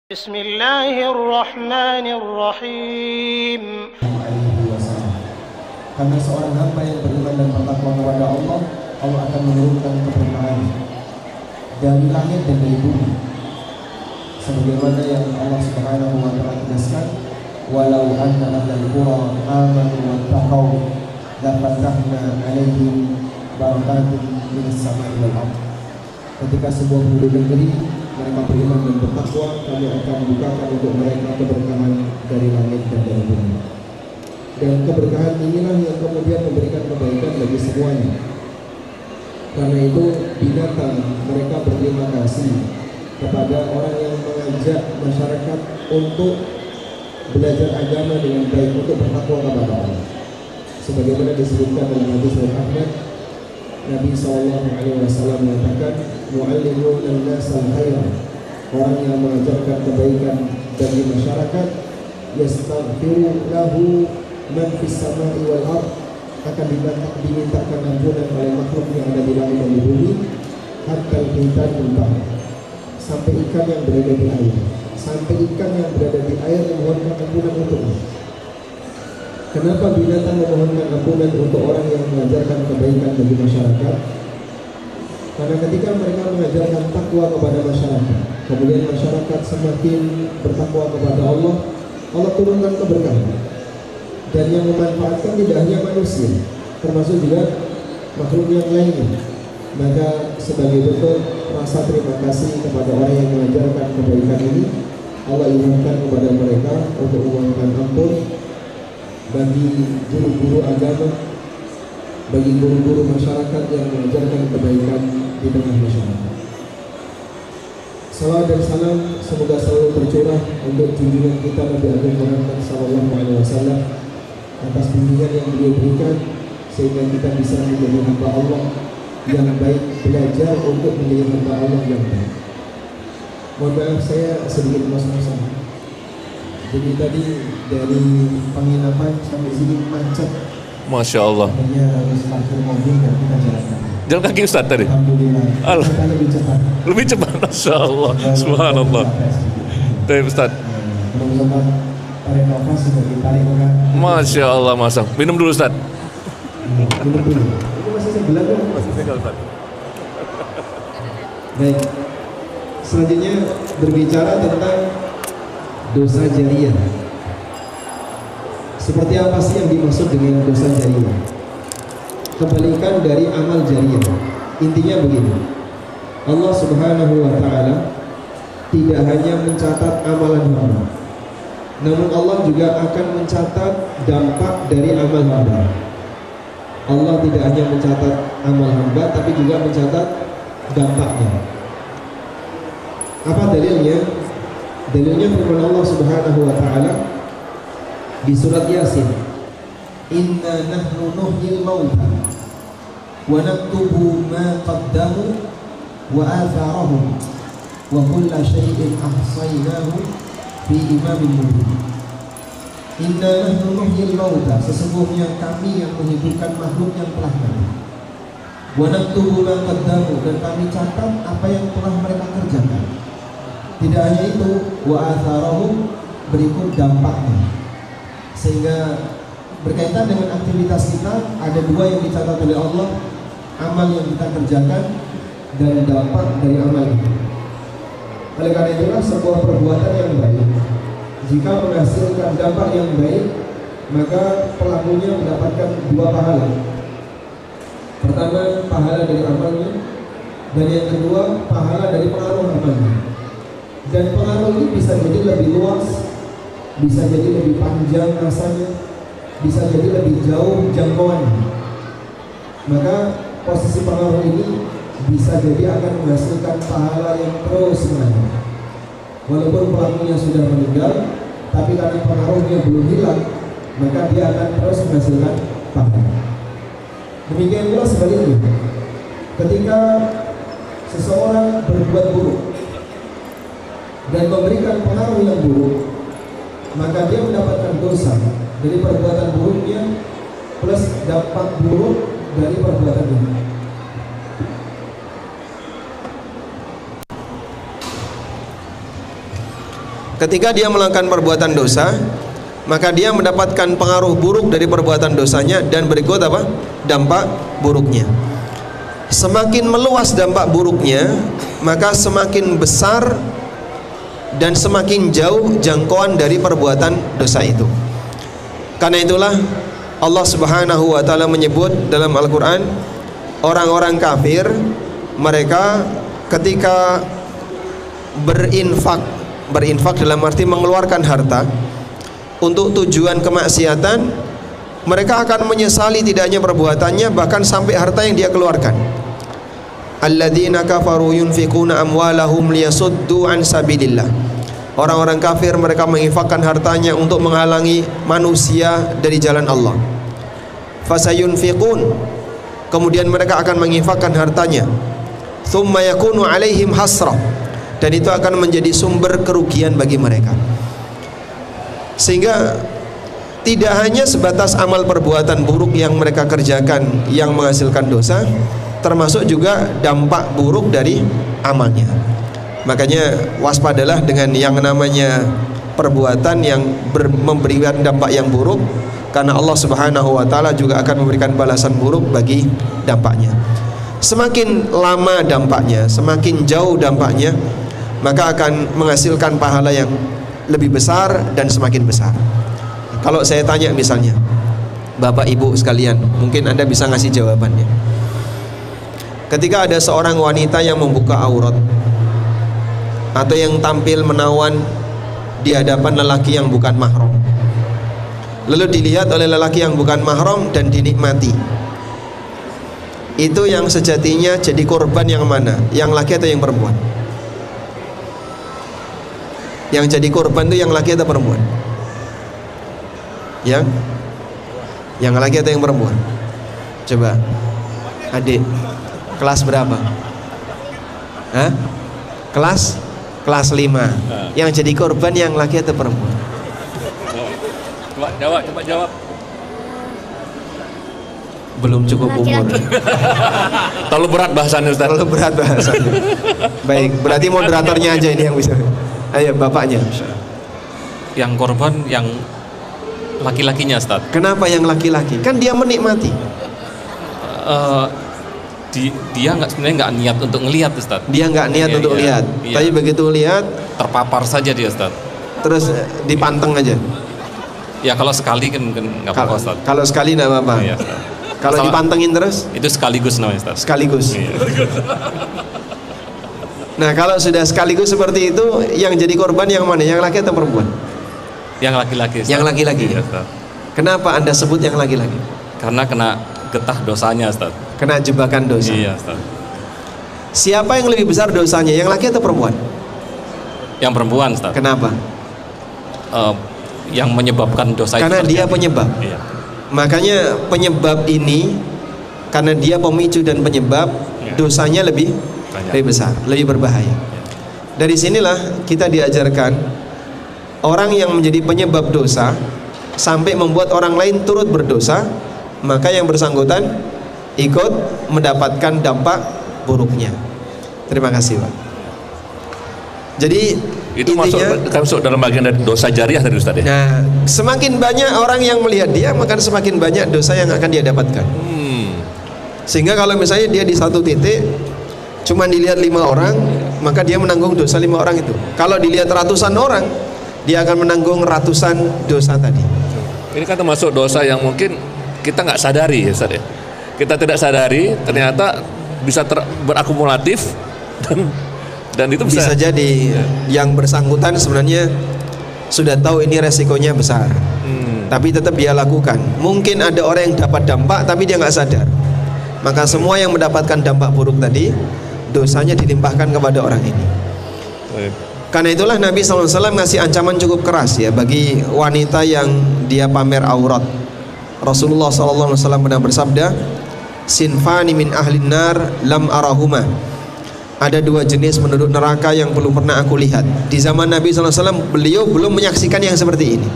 Bismillahirrahmanirrahim. Karena seorang hamba yang beriman dan bertakwa kepada Allah, Allah akan menurunkan keberkahan dari langit dan dari bumi. Sebagaimana yang Allah Subhanahu wa taala tegaskan, "Walau anna ahlal qura amanu wattaqau lafatahna 'alaihim barakatun minas sama'i wal ardh." Ketika sebuah penduduk negeri mereka beriman dan bertakwa, kami akan bukakan untuk mereka keberkahan dari langit dan dari bumi. Dan keberkahan inilah yang kemudian memberikan kebaikan bagi semuanya. Karena itu binatang mereka berterima kasih kepada orang yang mengajak masyarakat untuk belajar agama dengan baik, untuk bertakwa kepada Allah. Sebagaimana disebutkan dalam hadis riwayat Ahmad, Nabi SAW mengatakan, "Mu'allimun an-nas al-khair." Orang yang mengajarkan kebaikan bagi masyarakat, yastaghfiru lahu man fis sama'i wal ardh, akan dimintakan ampunan oleh makhluk yang ada di langit dan di bumi, hatta al-hitan muntah, sampai ikan yang berada di air, sampai ikan yang berada di air memohonkan ampunan untuknya. Kenapa binatang memohonkan ampunan untuk orang yang mengajarkan kebaikan bagi masyarakat? Karena ketika mereka mengajarkan takwa kepada masyarakat, kemudian masyarakat semakin bertakwa kepada Allah, Allah turunkan keberkahan. Dan yang memanfaatkan tidak hanya manusia, termasuk juga makhluk yang lainnya. Maka sebagai bentuk rasa terima kasih kepada orang yang mengajarkan kebaikan ini, Allah ilhamkan kepada mereka untuk memohonkan ampun bagi guru-guru agama, bagi guru-guru masyarakat yang mengajarkan kebaikan di tengah masyarakat. Salawat dan salam semoga selalu tercurah untuk junjungan kita Nabi Agung Muhammad SAW atas bimbingan yang beliau berikan, sehingga kita bisa menjadi hamba Allah yang baik, belajar untuk menjadi hamba Allah yang baik. Mohon maaf saya sedikit ngos-ngosan. Jadi tadi dari penginapan sampai sini macet. Masya Allah. Akhirnya harus parkir mobil dan kita jalan kaki. Jalan kaki Ustaz tadi? Alhamdulillah. Kita lebih cepat. Lebih cepat, Masya Allah. Subhanallah. Baik Ustaz. Belum sempat tarik nafas sudah ditarik orang. Masya Allah, masa. Minum dulu Ustaz. Minum dulu. Itu masih sebelah dong. Masih segal Ustaz. Baik. Selanjutnya berbicara tentang dosa jariyah. Seperti apa sih yang dimaksud dengan dosa jariyah? Kebalikan dari amal jariyah. Intinya begini, Allah Subhanahu wa ta'ala tidak hanya mencatat amalan hamba, namun Allah juga akan mencatat dampak dari amal hamba. Allah tidak hanya mencatat amal hamba, tapi juga mencatat dampaknya. Apa dalilnya? Dalilnya firman Allah Subhanahu wa ta'ala di surat Yasin, "Inna nahnu nuhyil mauta wa naktubu ma qaddamu wa atharahum wa kulla syai'in ahsaynahu fi imamin mubin." Inna nahnu nuhyil mauta, sesungguhnya kami yang menghidupkan makhluk yang telah mati. Wa naktubu ma qaddamu, dan kami catat apa yang telah mereka kerjakan. Tidak hanya itu, wa atharahum, berikut dampaknya. Sehingga berkaitan dengan aktivitas kita, ada dua yang dicatat oleh Allah, amal yang kita kerjakan dan dampak dari amal itu. Oleh karena itulah sebuah perbuatan yang baik, jika menghasilkan dampak yang baik, maka pelakunya mendapatkan dua pahala. Pertama, pahala dari amalnya, dan yang kedua, pahala dari pengaruh amalnya. Dan pengaruh ini bisa jadi lebih luas, bisa jadi lebih panjang rasanya, bisa jadi lebih jauh jangkauannya. Maka posisi pengaruh ini bisa jadi akan menghasilkan pahala yang terus mengalir. Walaupun pelakunya sudah meninggal, tapi karena pengaruhnya belum hilang, maka dia akan terus menghasilkan pahala. Demikian pula sebaliknya, ketika seseorang berbuat buruk dan memberikan pengaruh yang buruk, maka dia mendapatkan dosa dari perbuatan buruknya plus dampak buruk dari perbuatan ini. ketika dia melakukan perbuatan dosa, maka dia mendapatkan pengaruh buruk dari perbuatan dosanya, dan berikut apa? Dampak buruknya. Semakin meluas dampak buruknya, maka semakin besar dan semakin jauh jangkauan dari perbuatan dosa itu. Karena itulah Allah Subhanahu wa taala menyebut dalam Al-Qur'an, orang-orang kafir mereka ketika berinfak dalam arti mengeluarkan harta untuk tujuan kemaksiatan, mereka akan menyesali tidak hanya perbuatannya, bahkan sampai harta yang dia keluarkan. Alladzina kafaru yunfikuna amwalahum liyasuddu an sabilillah. Orang-orang kafir mereka menginfakkan hartanya untuk menghalangi manusia dari jalan Allah. Fasayunfiqun, kemudian mereka akan menginfakkan hartanya. Tsumma yakunu alaihim hasrah, dan itu akan menjadi sumber kerugian bagi mereka. Sehingga tidak hanya sebatas amal perbuatan buruk yang mereka kerjakan yang menghasilkan dosa, termasuk juga dampak buruk dari amalnya. Makanya waspadalah dengan yang namanya perbuatan yang memberikan dampak yang buruk, karena Allah Subhanahu wa taala juga akan memberikan balasan buruk bagi dampaknya. Semakin lama dampaknya, semakin jauh dampaknya, maka akan menghasilkan pahala yang lebih besar dan semakin besar. Kalau saya tanya misalnya, Bapak Ibu sekalian, mungkin Anda bisa ngasih jawabannya. Ketika ada seorang wanita yang membuka aurat atau yang tampil menawan di hadapan lelaki yang bukan mahram, lalu dilihat oleh lelaki yang bukan mahram dan dinikmati, itu yang sejatinya jadi korban yang mana? Yang laki atau yang perempuan? Yang jadi korban itu yang laki atau perempuan? Yang laki atau yang perempuan? Coba, adik, kelas berapa? Hah? Kelas 5. Yang jadi korban yang laki atau perempuan? Coba jawab. Belum cukup umur. Terlalu berat bahasannya, Ustaz. Terlalu berat bahasannya. Baik, berarti moderatornya aja ini yang bisa. Ayo, bapaknya. Yang korban yang laki-lakinya, Ustaz. Kenapa yang laki-laki? Kan dia menikmati. Dia sebenarnya nggak niat untuk ngelihat, Ustaz. Dia nggak niat untuk lihat. Iya. Tapi begitu lihat, terpapar saja dia, Ustaz. terus dipanteng aja. Ya kalau sekali kan nggak apa-apa, Ustaz. Kalau sekali nggak apa-apa. Iya, Ustaz. Kalau dipantengin terus? Itu sekaligus namanya, Ustaz. Sekaligus. Iya. Nah, kalau sudah sekaligus seperti itu, yang jadi korban yang mana? Yang laki atau perempuan? Yang laki-laki, Ustaz. Yang laki-laki. Iya, Ustaz. Kenapa Anda sebut yang laki-laki? Karena kena getah dosanya, Ustaz. Kena jebakan dosa. Iya, Ustaz. Siapa yang lebih besar dosanya? Yang laki atau perempuan? Yang perempuan, Ustaz. Kenapa? Yang menyebabkan dosa Karena itu dia terjadi. penyebab. Iya. Makanya penyebab ini, karena dia pemicu dan penyebab, dosanya lebih besar, lebih berbahaya. Dari sinilah kita diajarkan, orang yang menjadi penyebab dosa sampai membuat orang lain turut berdosa, maka yang bersangkutan ikut mendapatkan dampak buruknya. Terima kasih, Pak. Jadi Itu masuk dalam bagian dari dosa jariah tadi, Ustaz ya? nah, semakin banyak orang yang melihat dia, maka semakin banyak dosa yang akan dia dapatkan. Sehingga kalau misalnya dia di satu titik cuma dilihat 5 orang, maka dia menanggung dosa 5 orang itu. Kalau dilihat ratusan orang, dia akan menanggung ratusan dosa tadi. Ini kan termasuk dosa yang mungkin kita nggak sadari, ya, Ustaz ya? Kita tidak sadari, ternyata bisa berakumulatif dan itu Bisa jadi yang bersangkutan sebenarnya sudah tahu ini resikonya besar, tapi tetap dia lakukan. Mungkin ada orang yang dapat dampak tapi dia nggak sadar, maka semua yang mendapatkan dampak buruk tadi, dosanya dilimpahkan kepada orang ini. Karena itulah Nabi SAW ngasih ancaman cukup keras ya bagi wanita yang dia pamer aurat. Rasulullah SAW pernah bersabda, sinfani min ahlin nar lam arahuma. Ada 2 jenis penduduk neraka yang belum pernah aku lihat. Di zaman Nabi SAW beliau belum menyaksikan yang seperti ini.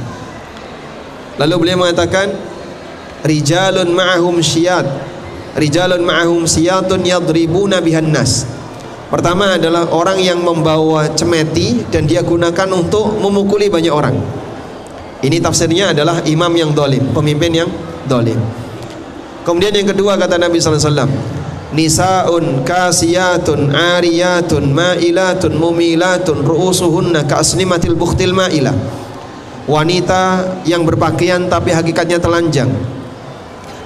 Lalu beliau mengatakan, rijalun ma'ahum syiyat, rijalun ma'ahum siyatun yadribuna bihan nas. Pertama adalah orang yang membawa cemeti dan dia gunakan untuk memukuli banyak orang. Ini tafsirnya adalah imam yang dolim, pemimpin yang dolim. Kemudian yang kedua kata Nabi SAW, nisaun kasiyatun ariyatun ma'ilatun mumilatun ru'usuhunna ka'asnimatil bukhtil ma'ilah. Wanita yang berpakaian tapi hakikatnya telanjang.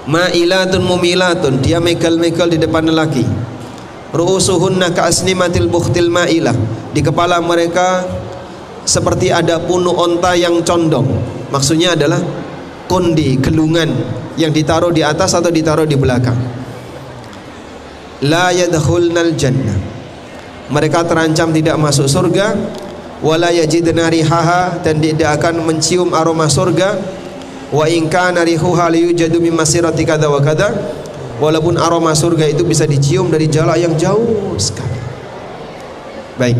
Ma'ilatun mumilatun, dia megal-megal di depan lelaki. Ru'usuhunna ka'asnimatil bukhtil ma'ilah, di kepala mereka seperti ada punu onta yang condong. Maksudnya adalah kondi, gelungan yang ditaruh di atas atau ditaruh di belakang. La yadkhulnal jannah, mereka terancam tidak masuk surga. Wala yajidna rihaha, dan tidak akan mencium aroma surga. Wa in kana rihuha liyujadu min masirati kadza wa kadza, walaupun aroma surga itu bisa dicium dari jarak yang jauh sekali. Baik,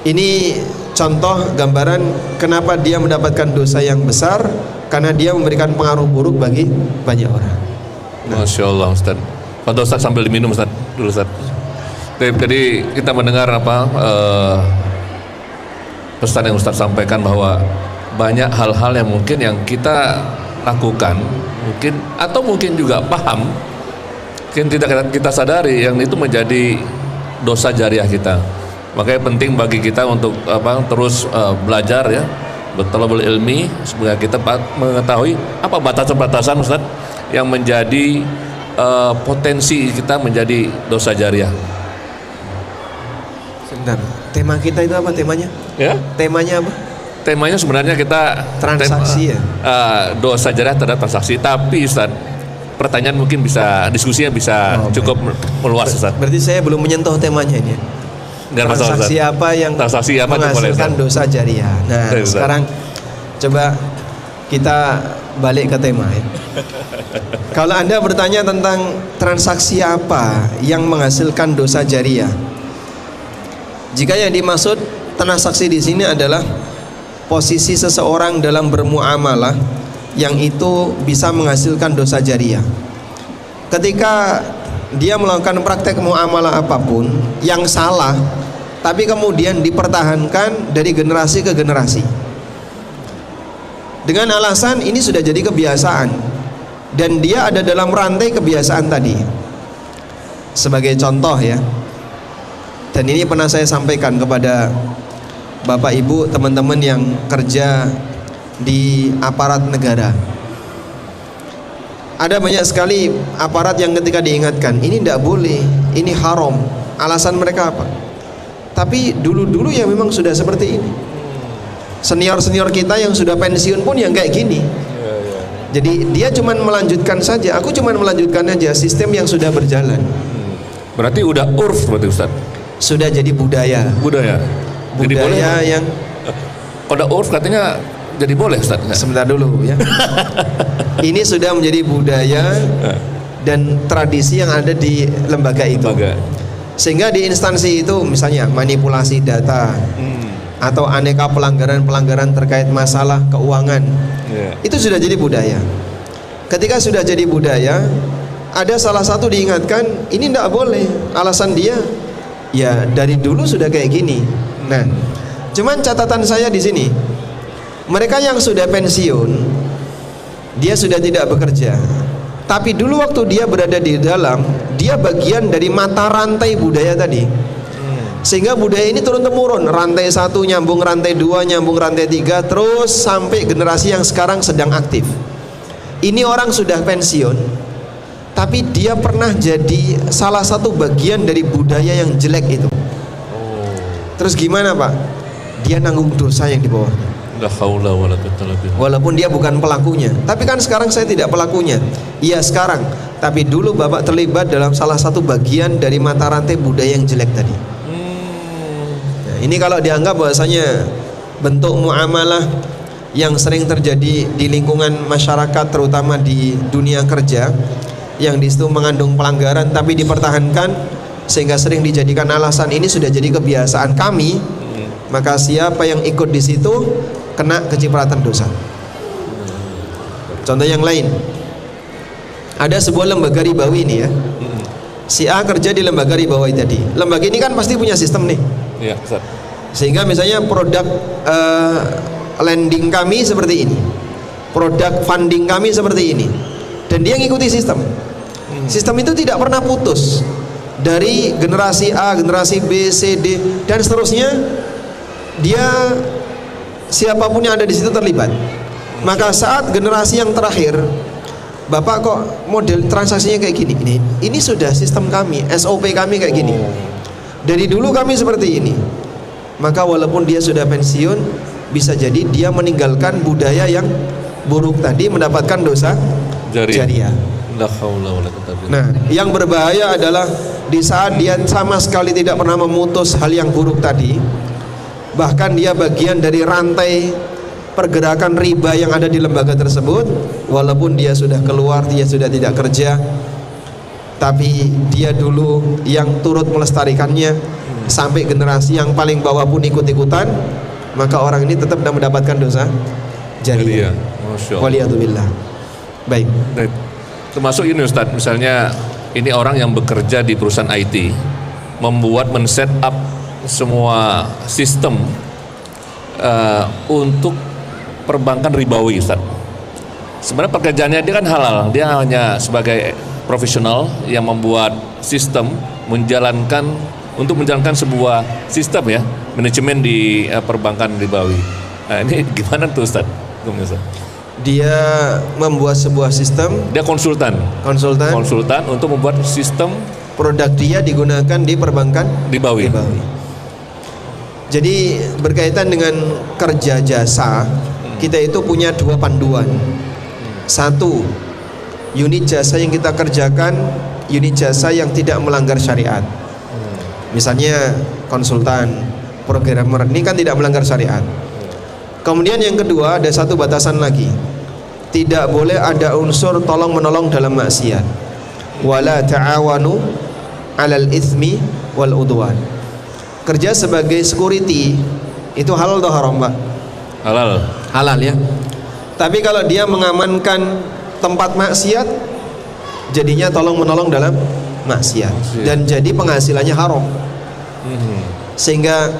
ini contoh gambaran kenapa dia mendapatkan dosa yang besar, karena dia memberikan pengaruh buruk bagi banyak orang. Masya Allah Ustaz. Pada Ustaz sambil diminum Ustaz dulu Ustaz. Jadi kita mendengar pesan yang Ustaz sampaikan bahwa banyak hal-hal yang mungkin yang kita lakukan mungkin juga paham, mungkin tidak kita sadari, yang itu menjadi dosa jariah kita. Makanya penting bagi kita untuk terus belajar ya, bertalabul ilmi, supaya kita mengetahui apa batasan-batasan Ustaz yang menjadi potensi kita menjadi dosa jariah. Sebentar, tema kita itu apa temanya? Ya? Temanya apa? Temanya sebenarnya kita transaksi dosa jariah terhadap transaksi, tapi Ustaz, pertanyaan mungkin bisa, diskusinya bisa cukup meluas Ustaz. Berarti saya belum menyentuh temanya ini. Transaksi apa yang menghasilkan dosa jariah. Nah, sekarang coba kita balik ke tema ya. Kalau Anda bertanya tentang transaksi apa yang menghasilkan dosa jariah, jika yang dimaksud transaksi di sini adalah posisi seseorang dalam bermuamalah yang itu bisa menghasilkan dosa jariah. Ketika dia melakukan praktek muamalah apapun yang salah, tapi kemudian dipertahankan dari generasi ke generasi dengan alasan ini sudah jadi kebiasaan dan dia ada dalam rantai kebiasaan tadi. Sebagai contoh ya, dan ini pernah saya sampaikan kepada Bapak Ibu, teman-teman yang kerja di aparat negara. Ada banyak sekali aparat yang ketika diingatkan ini tidak boleh, ini haram, alasan mereka apa? Tapi dulu-dulu ya memang sudah seperti ini. Senior-senior kita yang sudah pensiun pun yang kayak gini. Jadi dia cuman melanjutkan saja, aku cuman melanjutkan aja sistem yang sudah berjalan. Berarti udah urf berarti Ustaz? Sudah jadi budaya. Budaya yang kalau urf katanya jadi boleh Ustaz? Sebentar dulu ya. Ini sudah menjadi budaya dan tradisi yang ada di lembaga itu. Sehingga di instansi itu misalnya manipulasi data atau aneka pelanggaran-pelanggaran terkait masalah keuangan, itu sudah jadi budaya. Ketika sudah jadi budaya, ada salah satu diingatkan ini tidak boleh, alasan dia ya dari dulu sudah kayak gini. Nah, cuman catatan saya di sini, mereka yang sudah pensiun, dia sudah tidak bekerja, tapi dulu waktu dia berada di dalam, dia bagian dari mata rantai budaya tadi. Sehingga budaya ini turun temurun, rantai 1 nyambung rantai 2, nyambung rantai 3, terus sampai generasi yang sekarang sedang aktif. Ini orang sudah pensiun, tapi dia pernah jadi salah satu bagian dari budaya yang jelek itu. Terus gimana Pak? Dia nanggung dosa yang di bawahnya. Walaupun dia bukan pelakunya. Tapi kan sekarang saya tidak pelakunya. Iya sekarang, tapi dulu Bapak terlibat dalam salah satu bagian dari mata rantai budaya yang jelek tadi. Nah, ini kalau dianggap bahwasanya bentuk muamalah yang sering terjadi di lingkungan masyarakat, terutama di dunia kerja, yang di situ mengandung pelanggaran tapi dipertahankan sehingga sering dijadikan alasan ini sudah jadi kebiasaan kami, maka siapa yang ikut di situ kena kecipratan dosa. Contoh yang lain, ada sebuah lembaga ribawi ini ya, Si A kerja di lembaga ribawi tadi. Lembaga ini kan pasti punya sistem nih. Iya, Ustaz. Sehingga misalnya produk lending kami seperti ini, produk funding kami seperti ini, dan dia ngikuti sistem. Sistem itu tidak pernah putus dari generasi A, generasi B, C, D, dan seterusnya. Dia siapapun yang ada di situ terlibat. Maka saat generasi yang terakhir, Bapak kok model transaksinya kayak gini? Ini sudah sistem kami, SOP kami kayak gini. Dari dulu kami seperti ini. Maka walaupun dia sudah pensiun, bisa jadi dia meninggalkan budaya yang buruk tadi, mendapatkan dosa jariah. Nah, yang berbahaya adalah di saat dia sama sekali tidak pernah memutus hal yang buruk tadi, bahkan dia bagian dari rantai pergerakan riba yang ada di lembaga tersebut. Walaupun dia sudah keluar, dia sudah tidak kerja, tapi dia dulu yang turut melestarikannya sampai generasi yang paling bawah pun ikut-ikutan, maka orang ini tetap tidak mendapatkan dosa jariah. Waliyadzubillah. Baik. Termasuk ini Ustadz, misalnya ini orang yang bekerja di perusahaan IT, men-set up semua sistem untuk perbankan ribawi, Ustaz. Sebenarnya pekerjaannya dia kan halal, dia hanya sebagai profesional yang membuat sistem, untuk menjalankan sebuah sistem ya, manajemen di perbankan ribawi. Nah ini gimana tuh Ustaz? Dia membuat sebuah sistem, dia konsultan untuk membuat sistem, produk dia digunakan di perbankan ribawi. Jadi berkaitan dengan kerja jasa, kita itu punya dua panduan. Satu, unit jasa yang kita kerjakan, unit jasa yang tidak melanggar syariat. Misalnya konsultan, programmer, ini kan tidak melanggar syariat. Kemudian yang kedua, ada satu batasan lagi. Tidak boleh ada unsur tolong menolong dalam maksiat. Wala ta'awanu 'alal itsmi wal udwan. Kerja sebagai security itu halal atau haram, Pak? Halal ya. Tapi kalau dia mengamankan tempat maksiat, jadinya tolong menolong dalam maksiat dan jadi penghasilannya haram. Sehingga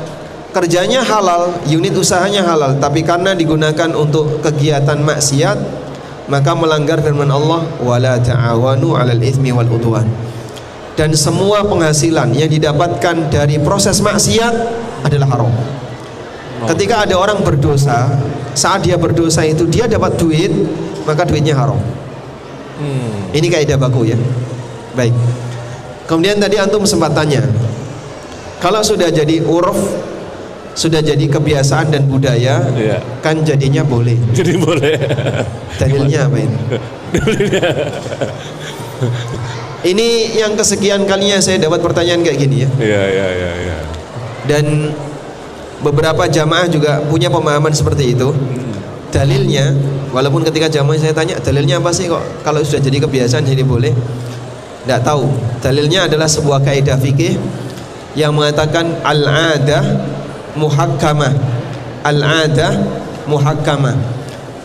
kerjanya halal, unit usahanya halal, tapi karena digunakan untuk kegiatan maksiat, maka melanggar firman Allah, wala ta'awanu 'alal itsmi wal udwan. Dan semua penghasilan yang didapatkan dari proses maksiat adalah haram. Ketika ada orang berdosa, saat dia berdosa itu dia dapat duit, maka duitnya haram. Ini kaidah baku ya. Baik. Kemudian tadi antum sempat tanya, kalau sudah jadi uruf, sudah jadi kebiasaan dan budaya, kan jadinya boleh. Jadi boleh. Dalilnya apa ini? Ini yang kesekian kalinya saya dapat pertanyaan kayak gini ya. Iya. Dan beberapa jamaah juga punya pemahaman seperti itu. Dalilnya, walaupun ketika jamaah saya tanya dalilnya apa sih kok kalau sudah jadi kebiasaan jadi boleh? Tidak tahu. Dalilnya adalah sebuah kaidah fikih yang mengatakan al-'adah muhakkamah. Al-'adah muhakkamah.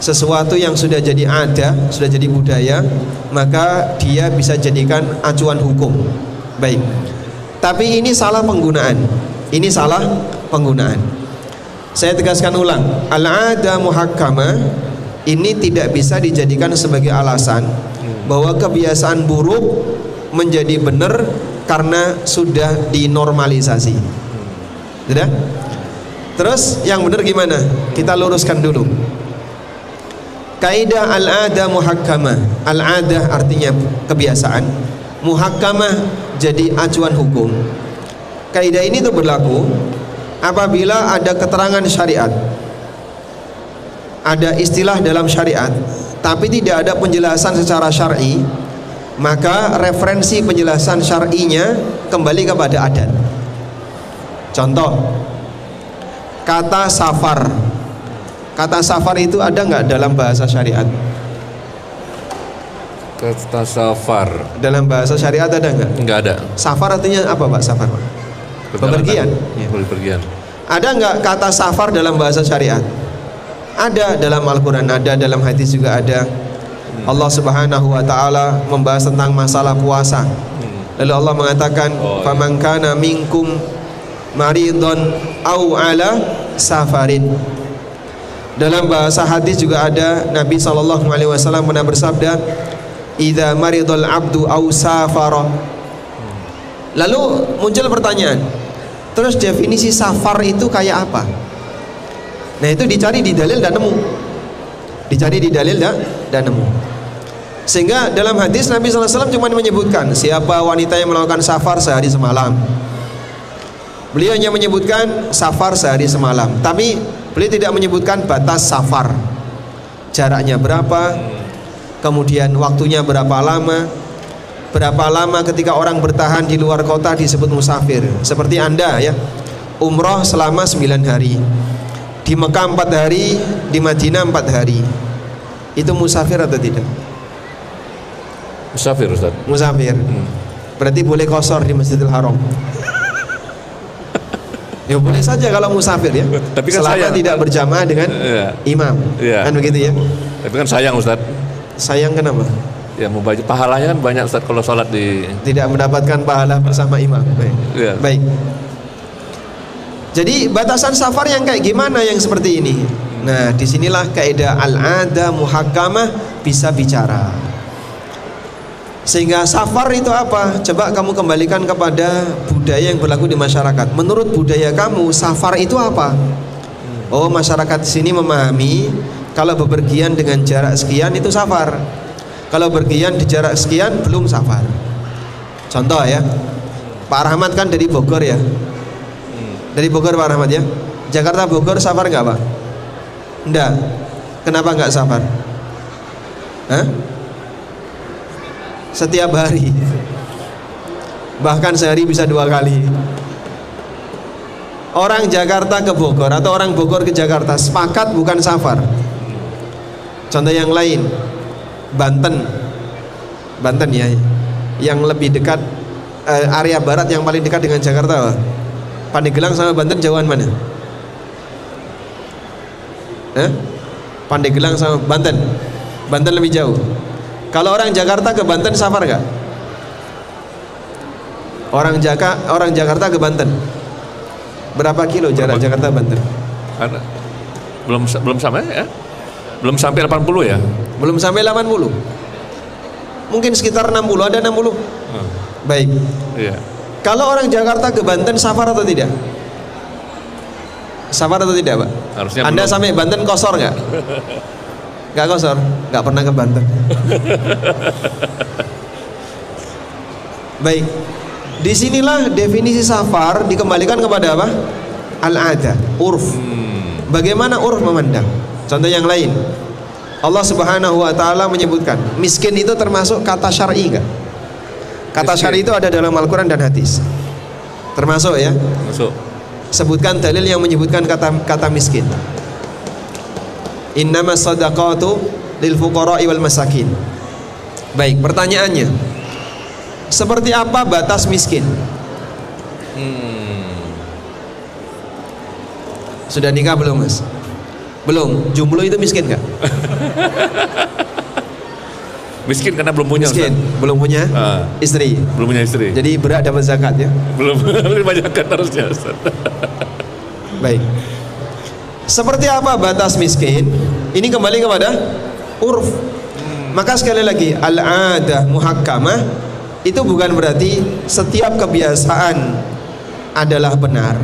Sesuatu yang sudah jadi ada, sudah jadi budaya, maka dia bisa jadikan acuan hukum. Baik. Tapi ini salah penggunaan. Ini salah penggunaan. Saya tegaskan ulang, al-'adah muhakkamah ini tidak bisa dijadikan sebagai alasan bahwa kebiasaan buruk menjadi benar karena sudah dinormalisasi. Sudah? Terus yang benar gimana? Kita luruskan dulu. Kaidah al-'adah muhakkamah. Al-'adah artinya kebiasaan, muhakkamah jadi acuan hukum. Kaidah ini tuh berlaku apabila ada keterangan syariat, ada istilah dalam syariat, tapi tidak ada penjelasan secara syar'i, maka referensi penjelasan syar'inya kembali kepada adat. Contoh, kata safar. Kata safar itu ada nggak dalam bahasa syariat? Kata safar dalam bahasa syariat ada nggak? Nggak ada. Safar artinya apa, Pak? Safar, Pak? Bepergian. Bepergian. Ada nggak kata safar dalam bahasa syariat? Ada dalam Al-Quran, ada dalam hadis juga ada. Allah Subhanahu wa Ta'ala membahas tentang masalah puasa. Lalu Allah mengatakan, faman kana minkum maridun au ala safarin. Dalam bahasa hadis juga ada, Nabi SAW pernah bersabda, idza maridul abdu au safara. Lalu muncul pertanyaan, terus definisi safar itu kayak apa? Nah, itu dicari di dalil dan nemu. Dicari di dalil dan nemu. Sehingga dalam hadis Nabi SAW cuma menyebutkan siapa wanita yang melakukan safar sehari semalam. Beliau hanya menyebutkan safar sehari semalam, tapi beliau tidak menyebutkan batas safar, jaraknya berapa, kemudian waktunya berapa lama ketika orang bertahan di luar kota disebut musafir. Seperti Anda ya, umroh selama 9 hari, di Mekah 4 hari, di Madinah 4 hari, itu musafir atau tidak? Musafir, Ustaz. Musafir. Berarti boleh qashar di Masjidil Haram. Ya boleh saja kalau musafir ya. Tapi kan selama sayang, tidak berjamaah dengan imam. Kan begitu ya. Tapi kan sayang, Ustaz. Sayang kenapa? Ya mau baca pahalanya kan banyak, Ustaz, kalau sholat di tidak mendapatkan pahala bersama imam. Baik. Baik. Jadi batasan safar yang kayak gimana yang seperti ini? Nah, disinilah kaidah al-'adah muhakkamah bisa bicara. Sehingga safar itu apa? Coba kamu kembalikan kepada budaya yang berlaku di masyarakat. Menurut budaya kamu, safar itu apa? Oh, masyarakat di sini memahami kalau bepergian dengan jarak sekian itu safar. Kalau berpergian di jarak sekian belum safar. Contoh ya, Pak Rahmat kan dari Bogor ya. Dari Bogor Pak Rahmat ya. Jakarta Bogor safar nggak Pak? Enggak. Kenapa nggak safar? Hah? Setiap hari, bahkan sehari bisa 2 kali. Orang Jakarta ke Bogor atau orang Bogor ke Jakarta sepakat bukan safar. Contoh yang lain, Banten ya, yang lebih dekat, area barat yang paling dekat dengan Jakarta. Pandeglang sama Banten jauhan mana? Pandeglang sama Banten lebih jauh. Kalau orang Jakarta ke Banten safar nggak? Orang Jakarta ke Banten berapa kilo jarak Jakarta Banten? Belum sampai ya? Belum sampai 80 ya? Belum sampai 80. Mungkin sekitar 60, ada 60. Baik. Iya. Kalau orang Jakarta ke Banten safar atau tidak? Safar atau tidak, Pak? Harusnya Anda belum. sampai Banten qashar nggak? Nggak qashar? Nggak pernah ke Banten. Baik. Disinilah definisi safar dikembalikan kepada apa? Al-'adah, urf. Bagaimana urf memandang? Contoh yang lain, Allah Subhanahu wa ta'ala menyebutkan miskin itu termasuk kata syar'i enggak? Kata syar'i itu ada dalam Al-Quran dan hadis. Termasuk ya? Masuk. Sebutkan dalil yang menyebutkan kata miskin. Innamas shadaqatu lil fuqara'i wal masakin. Baik, pertanyaannya, seperti apa batas miskin? Sudah nikah belum, Mas? Belum. Jomblo itu miskin nggak? Miskin karena belum punya. Miskin, Ustaz. belum punya istri. Belum punya istri. Jadi berat dapat zakat ya? Belum banyak harusnya, Ustaz. Baik. Seperti apa batas miskin? Ini kembali kepada urf. Maka sekali lagi, al-'adah muhakkamah itu bukan berarti setiap kebiasaan adalah benar,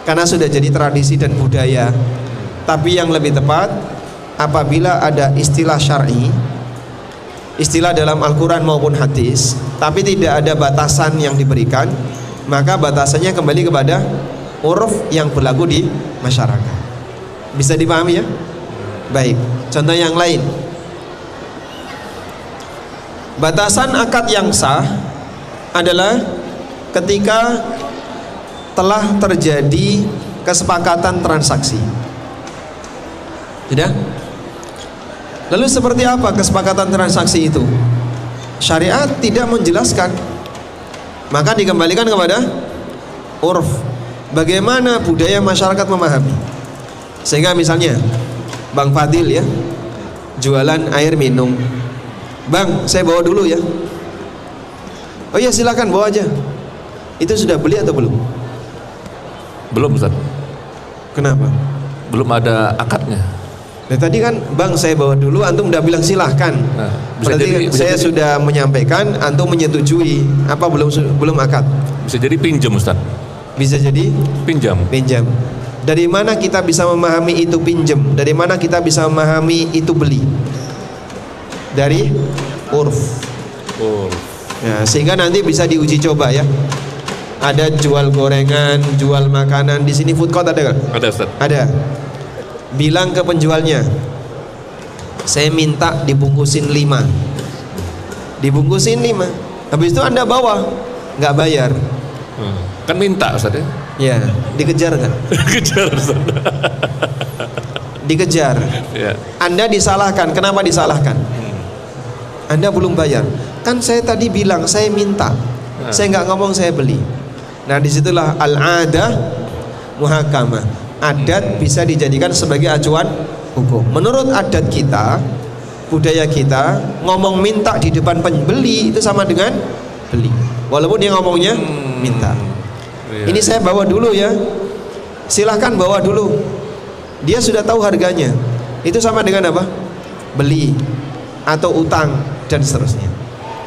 karena sudah jadi tradisi dan budaya. Tapi yang lebih tepat, apabila ada istilah syar'i, istilah dalam Al-Quran maupun hadis, tapi tidak ada batasan yang diberikan, maka batasannya kembali kepada urf yang berlaku di masyarakat. Bisa dipahami ya? Baik, contoh yang lain, batasan akad yang sah adalah ketika telah terjadi kesepakatan transaksi. Sudah? Lalu seperti apa kesepakatan transaksi itu? Syariat tidak menjelaskan, maka dikembalikan kepada urf, bagaimana budaya masyarakat memahami. Sehingga misalnya Bang Fadil ya, jualan air minum. Bang, saya bawa dulu ya. Oh iya silakan bawa aja. Itu sudah beli atau belum? Belum Ustaz. Kenapa? Belum ada akadnya. Nah, tadi kan bang saya bawa dulu, antum udah bilang silahkan. Nah, bisa berarti jadi- bisa saya jadi- sudah menyampaikan, antum menyetujui. Apa belum akad? Bisa jadi pinjam Ustaz. Bisa jadi Pinjam. pinjam. Dari mana kita bisa memahami itu pinjam? Dari mana kita bisa memahami itu beli? Dari urf. Oh. Nah, sehingga nanti bisa diuji coba ya. Ada jual gorengan, jual makanan di sini, food court ada nggak? Ada Ustaz. Ada. Bilang ke penjualnya, saya minta dibungkusin 5. Dibungkusin 5. Habis itu Anda bawa, nggak bayar. Kan minta Ustaz ya. Ya, dikejar nggak? Kejar Ustaz. Dikejar. Ya. Anda disalahkan. Kenapa disalahkan? Anda belum bayar. Kan saya tadi bilang saya minta. Saya nggak ngomong saya beli. Nah, disitulah al-adah muhakamah. Adat bisa dijadikan sebagai acuan hukum. Menurut adat kita, budaya kita, ngomong minta di depan pembeli itu sama dengan beli. Walaupun dia ngomongnya minta. Iya. Ini saya bawa dulu ya. Silahkan bawa dulu. Dia sudah tahu harganya. Itu sama dengan apa? Beli atau utang dan seterusnya.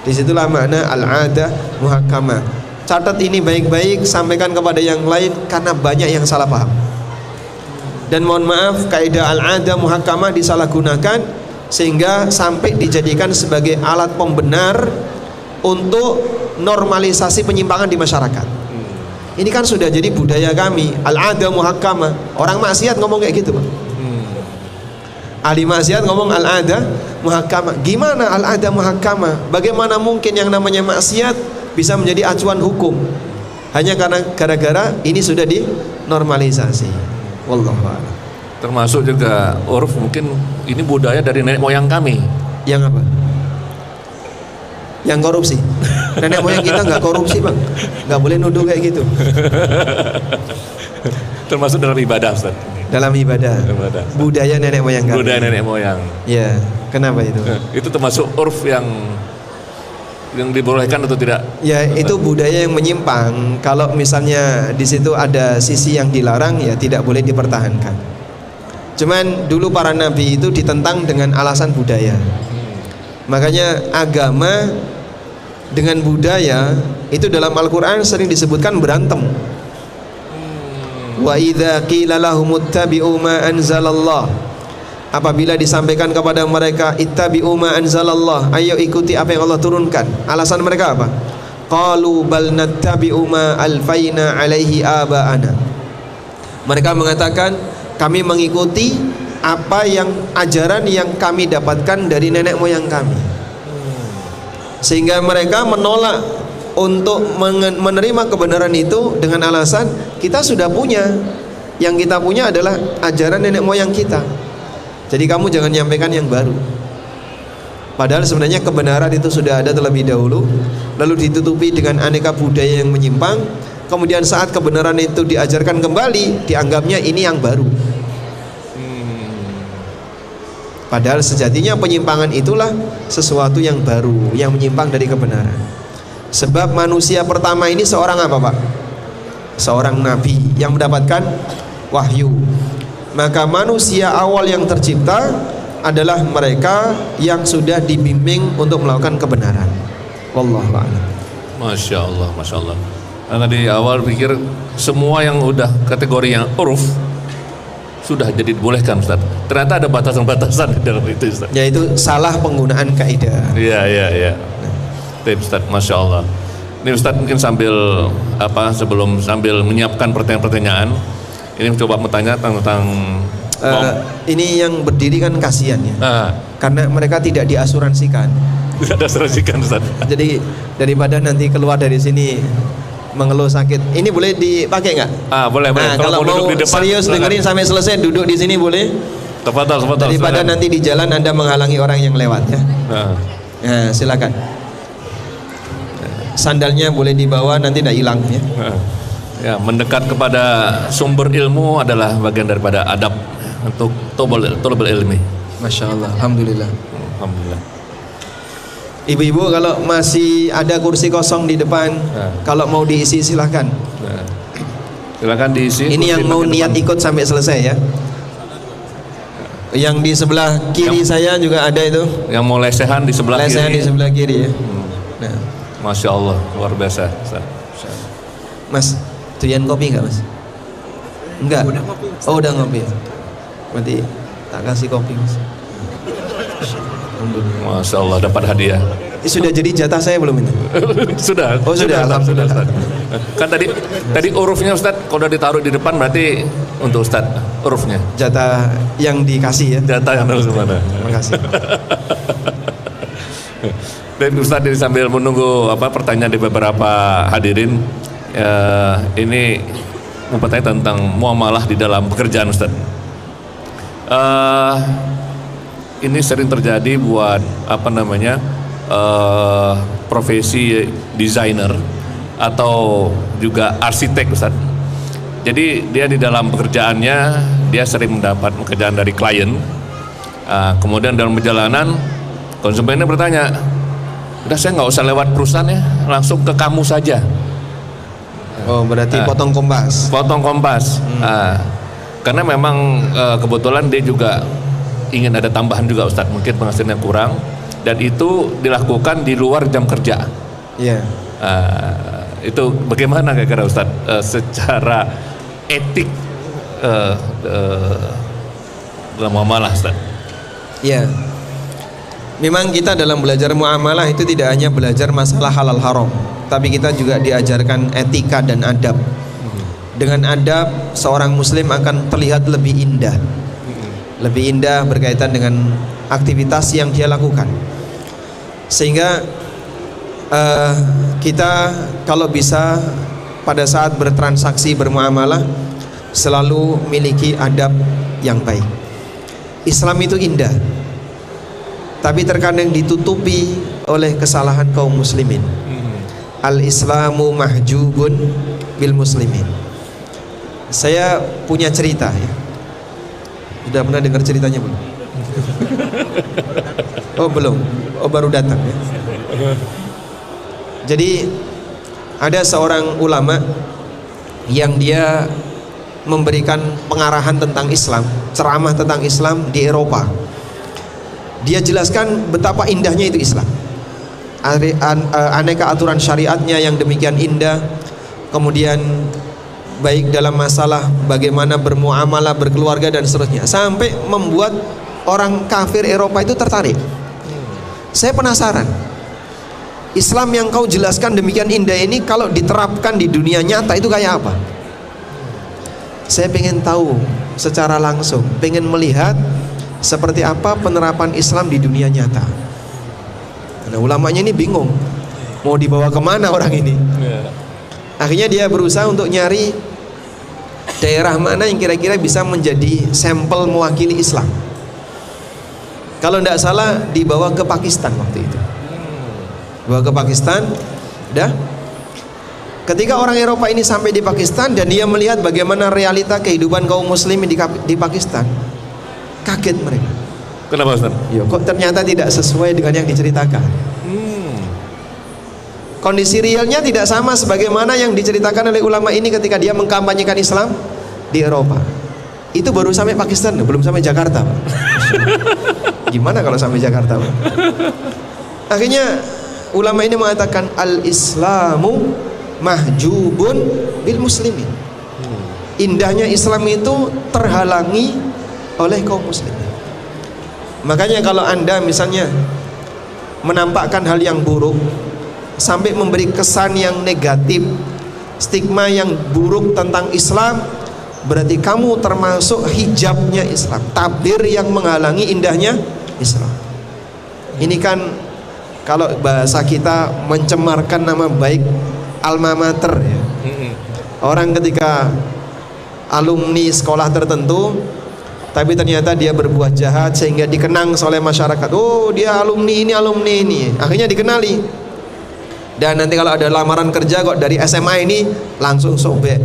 Disitulah makna al-adah muhakamah. Catat ini baik-baik, sampaikan kepada yang lain karena banyak yang salah paham. Dan mohon maaf, kaidah al-adah muhakamah disalahgunakan sehingga sampai dijadikan sebagai alat pembenar untuk normalisasi penyimpangan di masyarakat. Ini kan sudah jadi budaya kami, al-adah muhakamah. Orang maksiat ngomong kayak gitu, Pak. Ahli maksiat ngomong al-adah muhakamah. Gimana al-adah muhakamah? Bagaimana mungkin yang namanya maksiat bisa menjadi acuan hukum? Hanya karena gara-gara ini sudah dinormalisasi. Wallahu a'lam. Termasuk juga uruf, mungkin ini budaya dari nenek moyang kami. Yang apa? Yang korupsi. Nenek moyang kita nggak korupsi, Bang. Nggak boleh nuduh kayak gitu. Termasuk dalam ibadah Ustaz. Dalam ibadah. Ibadah. Budaya nenek moyang kami. Budaya nenek moyang. Ya, kenapa itu? Itu termasuk uruf yang dibolehkan atau tidak? Ya, itu budaya yang menyimpang. Kalau misalnya di situ ada sisi yang dilarang, ya tidak boleh dipertahankan. Cuman dulu para nabi itu ditentang dengan alasan budaya. Makanya agama dengan budaya itu dalam Al-Quran sering disebutkan berantem. Wa idza qila lahum ittabi'u ma anzalallah, apabila disampaikan kepada mereka ittabi'u ma anzalallah, ayo ikuti apa yang Allah turunkan, alasan mereka apa? Qalu bal nattabi'u ma alfaina alaihi aba'ana. Mereka mengatakan kami mengikuti apa yang ajaran yang kami dapatkan dari nenek moyang kami. Sehingga mereka menolak untuk menerima kebenaran itu dengan alasan kita sudah punya, yang kita punya adalah ajaran nenek moyang kita. Jadi kamu jangan nyampaikan yang baru. Padahal sebenarnya kebenaran itu sudah ada terlebih dahulu, lalu ditutupi dengan aneka budaya yang menyimpang. Kemudian saat kebenaran itu diajarkan kembali, dianggapnya ini yang baru. Padahal sejatinya penyimpangan itulah sesuatu yang baru, yang menyimpang dari kebenaran. Sebab manusia pertama ini seorang apa, Pak? Seorang nabi yang mendapatkan wahyu. Maka manusia awal yang tercipta adalah mereka yang sudah dibimbing untuk melakukan kebenaran. Wallahu a'lam. Masya Allah, Masya Allah. Karena di awal pikir semua yang udah kategori yang uruf sudah jadi dibolehkan Ustaz. Ternyata ada batasan-batasan di dalam itu Ustaz. Yaitu salah penggunaan kaidah. Iya. Baik Ustaz, Masya Allah. Ini Ustaz mungkin sambil sambil menyiapkan pertanyaan-pertanyaan, ini coba bertanya tentang ini yang berdiri kan kasihan ya. Karena mereka tidak diasuransikan. Tidak diasuransikan Ustaz. Jadi daripada nanti keluar dari sini mengeluh sakit, ini boleh dipakai nggak? Boleh. Nah, kalau mau duduk di depan, serius dengerin sampai selesai, duduk di sini boleh. Tafadhal. Daripada nanti di jalan Anda menghalangi orang yang lewat ya. Nah, silakan. Sandalnya boleh dibawa, nanti tidak hilang ya. Ya, mendekat kepada sumber ilmu adalah bagian daripada adab untuk tolabul ilmi. Masya Allah, alhamdulillah. Alhamdulillah. Ibu-ibu kalau masih ada kursi kosong di depan, kalau mau diisi silahkan. Silakan diisi. Ini yang mau niat ikut sampai selesai ya. Yang di sebelah kiri saya juga ada itu. Yang mau lesehan di sebelah Lesehan kiri. di sebelah kiri ya. Nah, Masya Allah, luar biasa. Mas, doyan kopi nggak Mas? Enggak. Oh udah ngopi. Berarti tak kasih kopi Mas. Masya Allah, dapat hadiah. Sudah jadi jatah saya belum ini? Sudah. Oh sudah, alhamdulillah. Ustaz. Kan tadi hurufnya Ustaz, kalau udah ditaruh di depan berarti untuk Ustaz hurufnya. Jatah yang dikasih ya. Jatah yang harus mana? Terima kasih. Dan Ustaz ini sambil menunggu pertanyaan di beberapa hadirin, ini mau bertanya tentang muamalah di dalam pekerjaan Ustaz. Ini sering terjadi buat profesi desainer atau juga arsitek Ustaz. Jadi dia di dalam pekerjaannya dia sering mendapat pekerjaan dari klien. Kemudian dalam perjalanan konsumennya bertanya, udah saya nggak usah lewat perusahaan ya, langsung ke kamu saja. Oh berarti potong kompas. Potong kompas. Karena memang kebetulan dia juga ingin ada tambahan juga Ustadz, mungkin penghasilannya kurang, dan itu dilakukan di luar jam kerja. Iya. Itu bagaimana kira-kira Ustadz secara etik dalam muamalah Ustadz? Iya. Memang kita dalam belajar muamalah itu tidak hanya belajar masalah halal haram, tapi kita juga diajarkan etika dan adab. Dengan adab seorang muslim akan terlihat lebih indah. Lebih indah berkaitan dengan aktivitas yang dia lakukan. Sehingga kita kalau bisa pada saat bertransaksi bermuamalah selalu miliki adab yang baik. Islam itu indah, tapi terkadang ditutupi oleh kesalahan kaum muslimin. Al-Islamu mahjubun bil muslimin. Saya punya cerita ya. Sudah pernah dengar ceritanya belum? Oh belum. Oh baru datang ya. Jadi ada seorang ulama yang dia memberikan pengarahan tentang Islam, ceramah tentang Islam di Eropa. Dia jelaskan betapa indahnya itu Islam. Aneka aturan syariatnya yang demikian indah. Kemudian baik dalam masalah bagaimana bermuamalah, berkeluarga dan seterusnya, sampai membuat orang kafir Eropa itu tertarik. Saya penasaran, Islam yang kau jelaskan demikian indah ini kalau diterapkan di dunia nyata itu kayak apa? Saya pengen tahu secara langsung, pengen melihat seperti apa penerapan Islam di dunia nyata. Nah, ulamanya ini bingung mau dibawa kemana orang ini. Akhirnya dia berusaha untuk nyari daerah mana yang kira-kira bisa menjadi sampel mewakili Islam. Kalau tidak salah dibawa ke Pakistan waktu itu. Dibawa ke Pakistan. Dah. Ketika orang Eropa ini sampai di Pakistan dan dia melihat bagaimana realita kehidupan kaum muslimin di Pakistan, kaget mereka. Kenapa Ustaz? Ya, kok ternyata tidak sesuai dengan yang diceritakan. Kondisi realnya tidak sama sebagaimana yang diceritakan oleh ulama ini ketika dia mengkampanyekan Islam di Eropa. Itu baru sampai Pakistan, belum sampai Jakarta, Pak. Gimana kalau sampai Jakarta, Pak? Akhirnya ulama ini mengatakan al-Islamu mahjubun bil muslimin. Indahnya Islam itu terhalangi oleh kaum muslimin. Makanya kalau Anda misalnya menampakkan hal yang buruk sampai memberi kesan yang negatif, stigma yang buruk tentang Islam, berarti kamu termasuk hijabnya Islam, tabir yang menghalangi indahnya Islam. Ini kan kalau bahasa kita mencemarkan nama baik alma mater ya. Orang ketika alumni sekolah tertentu tapi ternyata dia berbuat jahat sehingga dikenang oleh masyarakat. Oh, dia alumni ini. Akhirnya dikenali. Dan nanti kalau ada lamaran kerja kok dari SMA ini langsung sobek.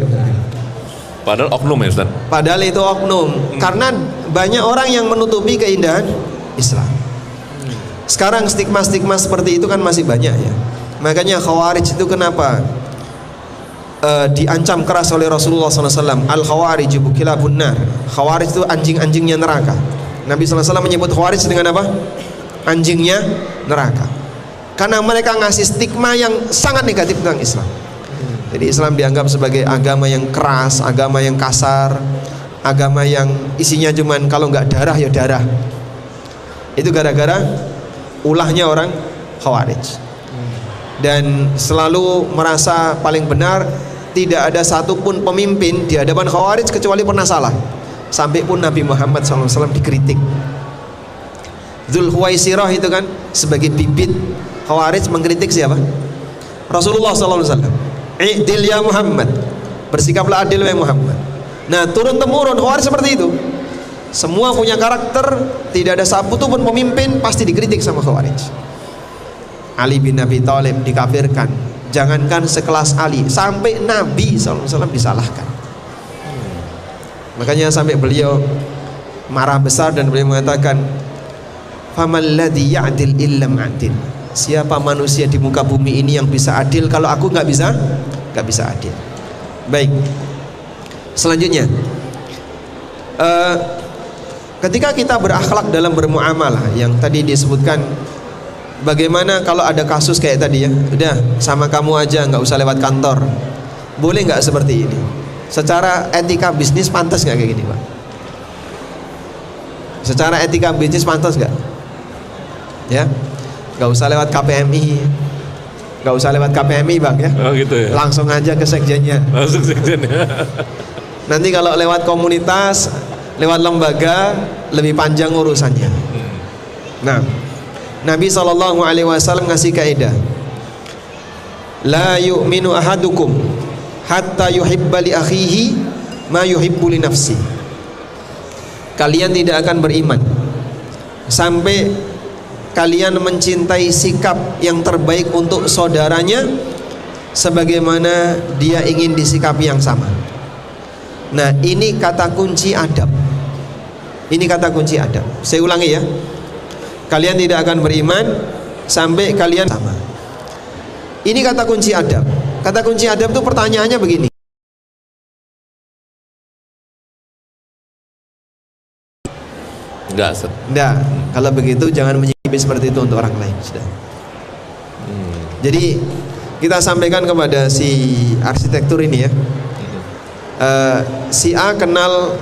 Padahal oknum ya Ustaz? Padahal itu oknum. Karena banyak orang yang menutupi keindahan Islam. Sekarang stigma-stigma seperti itu kan masih banyak ya. Makanya Khawarij itu kenapa diancam keras oleh Rasulullah SAW. Al-Khawarij kilabun nar. Khawarij itu anjing-anjingnya neraka. Nabi SAW menyebut Khawarij dengan apa? Anjingnya neraka. Karena mereka ngasih stigma yang sangat negatif tentang Islam. Jadi Islam dianggap sebagai agama yang keras, agama yang kasar, agama yang isinya cuman kalau nggak darah ya darah. Itu gara-gara ulahnya orang Khawarij. Dan selalu merasa paling benar. Tidak ada satupun pemimpin di hadapan Khawarij kecuali pernah salah. Sampai pun Nabi Muhammad SAW dikritik. Dzulhuwaisirah itu kan sebagai bibit Khawarij mengkritik siapa? Rasulullah SAW. I'dil ya Muhammad, bersikaplah adil ya Muhammad. Nah, turun temurun Khawarij seperti itu. Semua punya karakter, tidak ada satupun pemimpin pasti dikritik sama Khawarij. Ali bin Abi Thalib dikafirkan. Jangankan sekelas Ali, sampai Nabi SAW disalahkan. Makanya sampai beliau marah besar dan beliau mengatakan, "Faman ladzi ya'dil illa ma'dil." Siapa manusia di muka bumi ini yang bisa adil kalau aku nggak bisa adil. Baik. Selanjutnya, ketika kita berakhlak dalam bermuamalah yang tadi disebutkan, bagaimana kalau ada kasus kayak tadi ya, udah sama kamu aja, nggak usah lewat kantor. Boleh nggak seperti ini? Secara etika bisnis pantas nggak kayak gini, Pak? Secara etika bisnis pantas nggak? Ya, nggak usah lewat KPMI, nggak usah lewat KPMI Bang ya. Oh gitu ya. Langsung aja ke sekjennya. Langsung sekjennya. Nanti kalau lewat komunitas, lewat lembaga, lebih panjang urusannya. Nah, Nabi SAW ngasih kaidah, la yu'minu ahadukum hatta yuhibba li akhihi ma yuhibbu li nafsi. Kalian tidak akan beriman sampai kalian mencintai sikap yang terbaik untuk saudaranya sebagaimana dia ingin disikapi yang sama. Nah, ini kata kunci adab. Ini kata kunci adab. Saya ulangi ya. Kalian tidak akan beriman sampai kalian sama. Ini kata kunci adab. Kata kunci adab itu pertanyaannya begini. Enggak. Kalau begitu jangan menyikapi seperti itu untuk orang lain. Sudah. Jadi kita sampaikan kepada si arsitektur ini ya. Si A kenal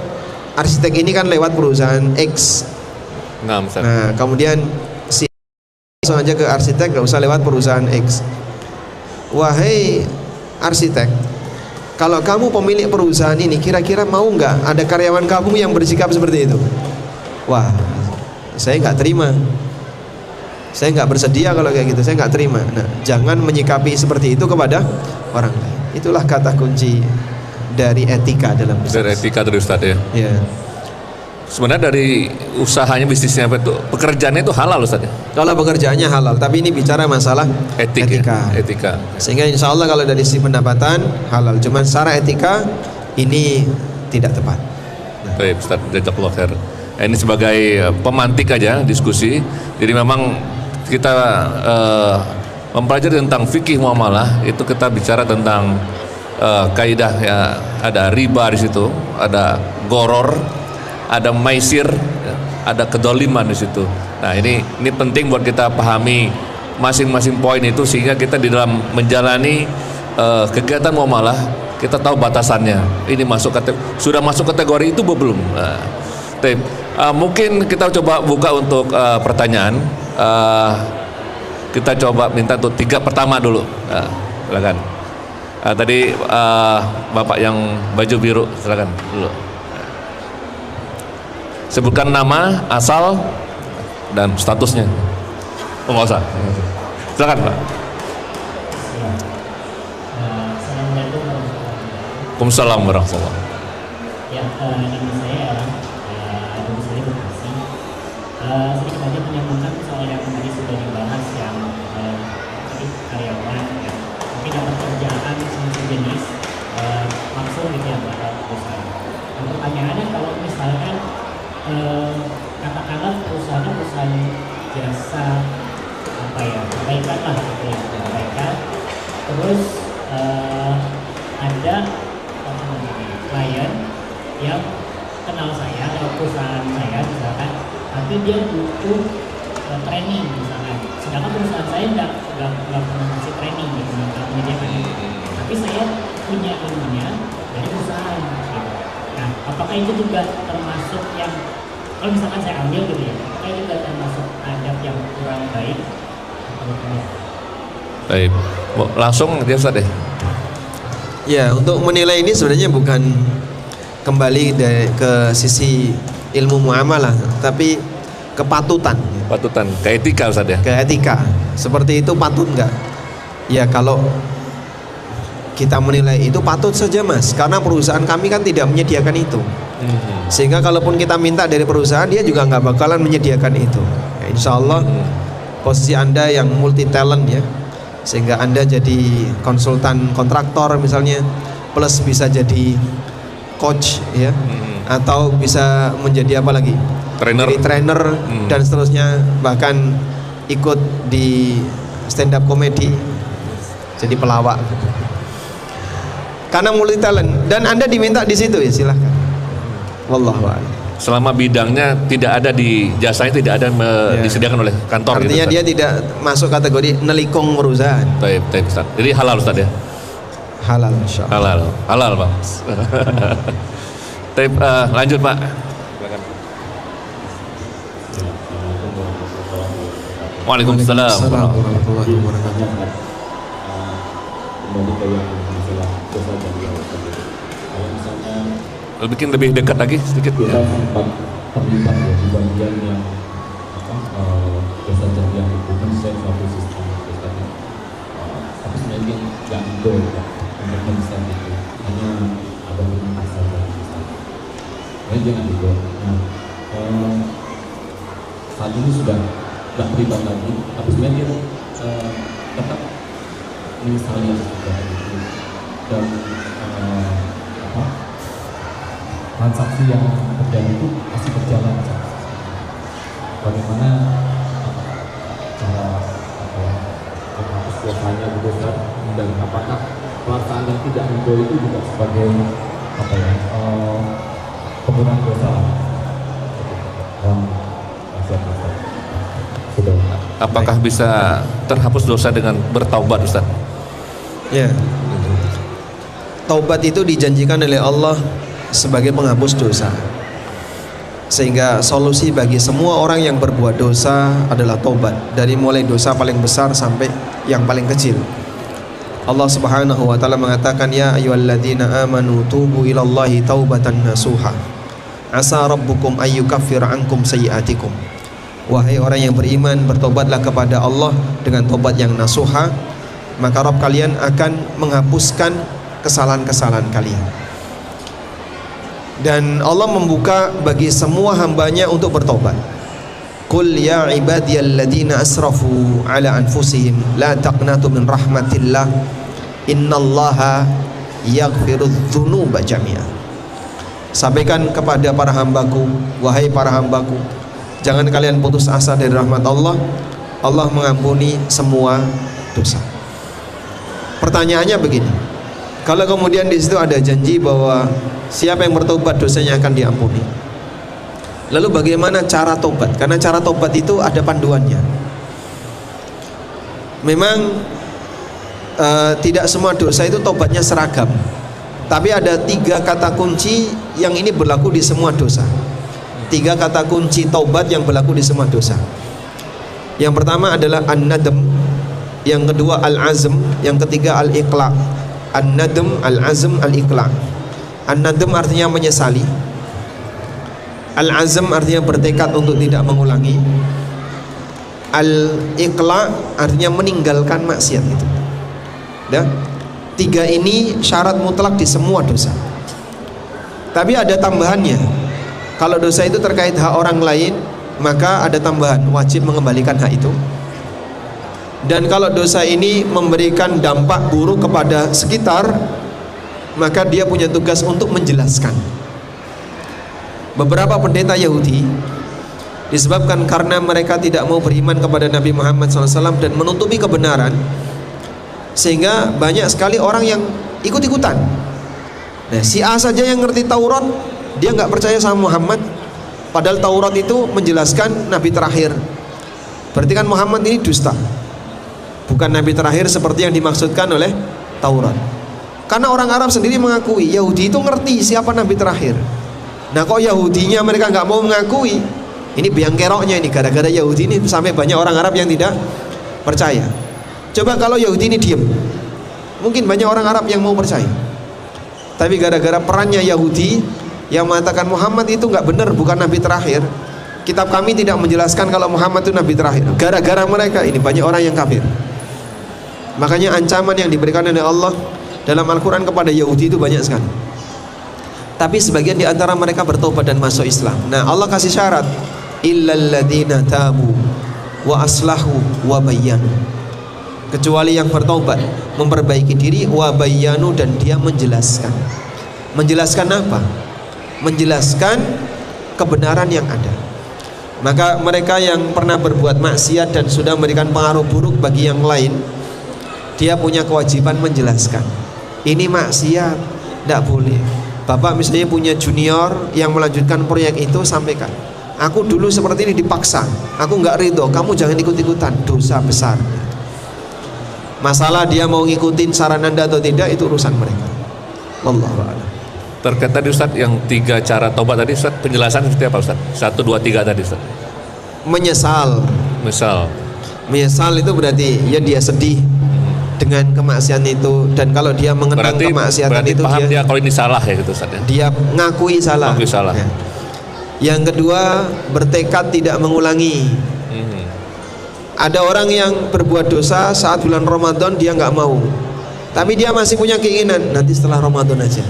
arsitek ini kan lewat perusahaan X. Nah, kemudian si langsung aja ke arsitek, gak usah lewat perusahaan X. Wahai arsitek, kalau kamu pemilik perusahaan ini, kira-kira mau nggak ada karyawan kamu yang bersikap seperti itu? Wah, saya nggak terima. Saya nggak bersedia kalau kayak gitu. Saya nggak terima. Nah, jangan menyikapi seperti itu kepada orang lain. Itulah kata kunci dari etika dalam bisnis. Dari etika dari Ustadz ya. Ya. Sebenarnya dari usahanya, bisnisnya apa itu, pekerjaannya itu halal Ustaz ya? Kalau pekerjaannya halal, tapi ini bicara masalah etika. Etika. Sehingga insya Allah kalau dari sisi pendapatan halal, cuman secara etika ini tidak tepat. Baik Ustaz, jazakallahu khair. Ini sebagai pemantik aja diskusi. Jadi memang kita mempelajari tentang fikih muamalah, itu kita bicara tentang kaidah ya, ada riba di situ, ada goror, ada maisir, ada kedoliman di situ. Nah, ini penting buat kita pahami masing-masing poin itu sehingga kita di dalam menjalani kegiatan muamalah kita tahu batasannya. Ini sudah masuk kategori itu belum? Nah, mungkin kita coba buka untuk pertanyaan. Kita coba minta untuk 3 pertama dulu. Silakan. Tadi Bapak yang baju biru, silakan dulu. Sebutkan nama, asal, dan statusnya. Oh, nggak usah. Silakan Pak. Assalamualaikum Waalaikumsalam warahmatullahi wabarakatuh. Ya, nama saya Abu Muslim Bekasi. Sedikit aja menyambungkan soal yang tadi sudah dibahas yang tadi karyawan ya, mungkin dapat kerjaan sejenis langsung gitu ya pada perusahaan. Pertanyaannya kalau misalkan katakanlah perusahaan jasa kebaikan lah gitu ya, kebaikan. Terus ada klien yang kenal saya atau perusahaan saya misalkan, tapi dia butuh training misalkan, sedangkan perusahaan saya nggak pernah kasih training gitu, nggak menyediakan itu. Tapi saya punya ilmunya dari perusahaan gitu. Nah, apakah itu juga termasuk yang kalau misalkan saya ambil gitu ya, apakah itu juga termasuk adab yang kurang baik? Baik, langsung dia Ustaz deh. Ya, untuk menilai ini sebenarnya bukan kembali ke sisi ilmu muamalah, tapi kepatutan. Patutan, ke etika Ustaz ya. Ke etika. Seperti itu patut nggak? Ya kalau kita menilai itu patut saja Mas, karena perusahaan kami kan tidak menyediakan itu. Sehingga kalaupun kita minta dari perusahaan, dia juga nggak bakalan menyediakan itu. Ya, insya Allah posisi Anda yang multi talent ya, sehingga Anda jadi konsultan kontraktor misalnya, plus bisa jadi coach ya, atau bisa menjadi apa lagi? Trainer. Jadi trainer dan seterusnya, bahkan ikut di stand up comedy, jadi pelawak. Karena multi talent dan Anda diminta di situ ya silahkan. Wallahu a'lam. Selama bidangnya tidak ada di jasanya, tidak ada disediakan oleh kantor. Artinya gitu, dia tidak masuk kategori nelikung perusahaan. Taib Ustaz. Jadi halal Ustaz ya. Halal insyaallah. Halal Bang. Taib, lanjut Pak. Waalaikumsalam warahmatullahi wabarakatuh. Kembali ke yang masalah dosa dan tadi. Kalau misalnya bikin lebih dekat lagi sedikit kita ya. sempat terlibat ya di bagian yang dosa dan yang hubungan suatu sistem tadi. Tapi sebenarnya nggak go ya untuk mendesain itu, hanya ada hubungan saja. Jadi jangan go. Nah, saat ini sudah nggak terlibat lagi, tapi sebenarnya dia tetap menyesali yang terjadi itu dan transaksi yang terjadi itu masih berjalan. Bagaimana cara menghapus dosanya gitu kan, dan apakah pelaksanaan yang tidak ridho itu juga sebagai pengurangan dosa? Apakah bisa terhapus dosa dengan bertaubat Ustaz? Ya. Taubat itu dijanjikan oleh Allah sebagai penghapus dosa. Sehingga solusi bagi semua orang yang berbuat dosa adalah taubat, dari mulai dosa paling besar sampai yang paling kecil. Allah Subhanahu wa taala mengatakan, ya ayyuhalladzina amanu tubu ilallahi taubatan nasuha. Asa rabbukum ayyukaffir ankum sayyi'atikum. Wahai orang yang beriman, bertobatlah kepada Allah dengan tobat yang nasuha, maka Rabb kalian akan menghapuskan kesalahan-kesalahan kalian. Dan Allah membuka bagi semua hambanya untuk bertobat. Qul ya ibadiyalladzina asrafu ala anfusihim la taqnatu min rahmatillah innallaha yaghfirudz dzunuba jami'a. Sampaikan kepada para hambaku, wahai para hambaku, jangan kalian putus asa dari rahmat Allah. Allah mengampuni semua dosa. Pertanyaannya begini, kalau kemudian di situ ada janji bahwa siapa yang bertobat dosanya akan diampuni, lalu bagaimana cara tobat? Karena cara tobat itu ada panduannya. Memang tidak semua dosa itu tobatnya seragam, tapi ada 3 kata kunci yang ini berlaku di semua dosa. 3 kata kunci taubat yang berlaku di semua dosa. Yang pertama adalah an-nadam, yang kedua al-azm, yang ketiga al-iqla'. An-nadam, al-azm, al-iqla'. An-nadam artinya menyesali, al-azm artinya bertekad untuk tidak mengulangi, al-iqla' artinya meninggalkan maksiat itu. Ya? 3 ini syarat mutlak di semua dosa. Tapi ada tambahannya. Kalau dosa itu terkait hak orang lain, maka ada tambahan, wajib mengembalikan hak itu. Dan kalau dosa ini memberikan dampak buruk kepada sekitar, maka dia punya tugas untuk menjelaskan. Beberapa pendeta Yahudi disebabkan karena mereka tidak mau beriman kepada Nabi Muhammad SAW dan menutupi kebenaran, sehingga banyak sekali orang yang ikut-ikutan. Nah, si A saja yang ngerti Taurat, dia nggak percaya sama Muhammad, padahal Taurat itu menjelaskan Nabi terakhir. Berarti kan Muhammad ini dusta, bukan Nabi terakhir seperti yang dimaksudkan oleh Taurat. Karena orang Arab sendiri mengakui Yahudi itu ngerti siapa Nabi terakhir. Nah, kok Yahudinya mereka nggak mau mengakui, ini biang keroknya ini, gara-gara Yahudi ini sampai banyak orang Arab yang tidak percaya. Coba kalau Yahudi ini diem, mungkin banyak orang Arab yang mau percaya. Tapi gara-gara perannya Yahudi yang mengatakan Muhammad itu nggak benar, bukan Nabi terakhir, kitab kami tidak menjelaskan kalau Muhammad itu Nabi terakhir. Gara-gara mereka ini banyak orang yang kafir. Makanya ancaman yang diberikan oleh Allah dalam Al-Quran kepada Yahudi itu banyak sekali. Tapi sebagian di antara mereka bertobat dan masuk Islam. Nah, Allah kasih syarat, illal ladzina tabu wa aslahu wa bayyanu. Kecuali yang bertobat, memperbaiki diri, wa bayyanu, dan dia menjelaskan. Menjelaskan apa? Menjelaskan kebenaran yang ada. Maka mereka yang pernah berbuat maksiat dan sudah memberikan pengaruh buruk bagi yang lain, dia punya kewajiban menjelaskan. Ini maksiat, tidak boleh. Bapak misalnya punya junior yang melanjutkan proyek itu, sampaikan, aku dulu seperti ini dipaksa, aku nggak ridho, kamu jangan ikut-ikutan, dosa besar. Masalah dia mau ngikutin saran Anda atau tidak, itu urusan mereka. Wallahu a'lam. Terkait tadi Ustaz yang 3 cara tobat tadi Ustaz, penjelasan seperti apa Ustaz? 1, 2, 3 tadi Ustaz. Menyesal. Menyesal itu berarti ya dia sedih dengan kemaksiatan itu, dan kalau dia mengenang kemaksiatan itu paham dia kalau ini salah ya gitu Ustaz ya. Dia ngakui salah. Ngakui salah. Ya. Yang kedua, bertekad tidak mengulangi. Ada orang yang berbuat dosa saat bulan Ramadan, dia nggak mau, tapi dia masih punya keinginan nanti setelah Ramadan aja.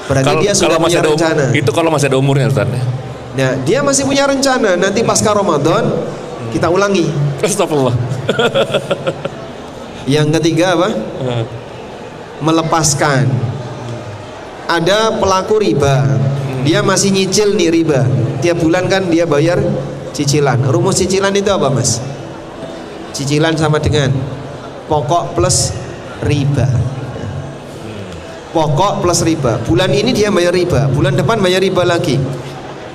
Berarti dia sudah punya rencana. Itu kalau masih ada umurnya Ustaz. Nah, dia masih punya rencana nanti pasca Ramadan kita ulangi. Astagfirullah. Yang ketiga apa? Melepaskan. Ada pelaku riba, dia masih nyicil nih riba. Tiap bulan kan dia bayar cicilan. Rumus cicilan itu apa, Mas? Cicilan sama dengan pokok plus riba. Pokok plus riba. Bulan ini dia bayar riba, bulan depan bayar riba lagi,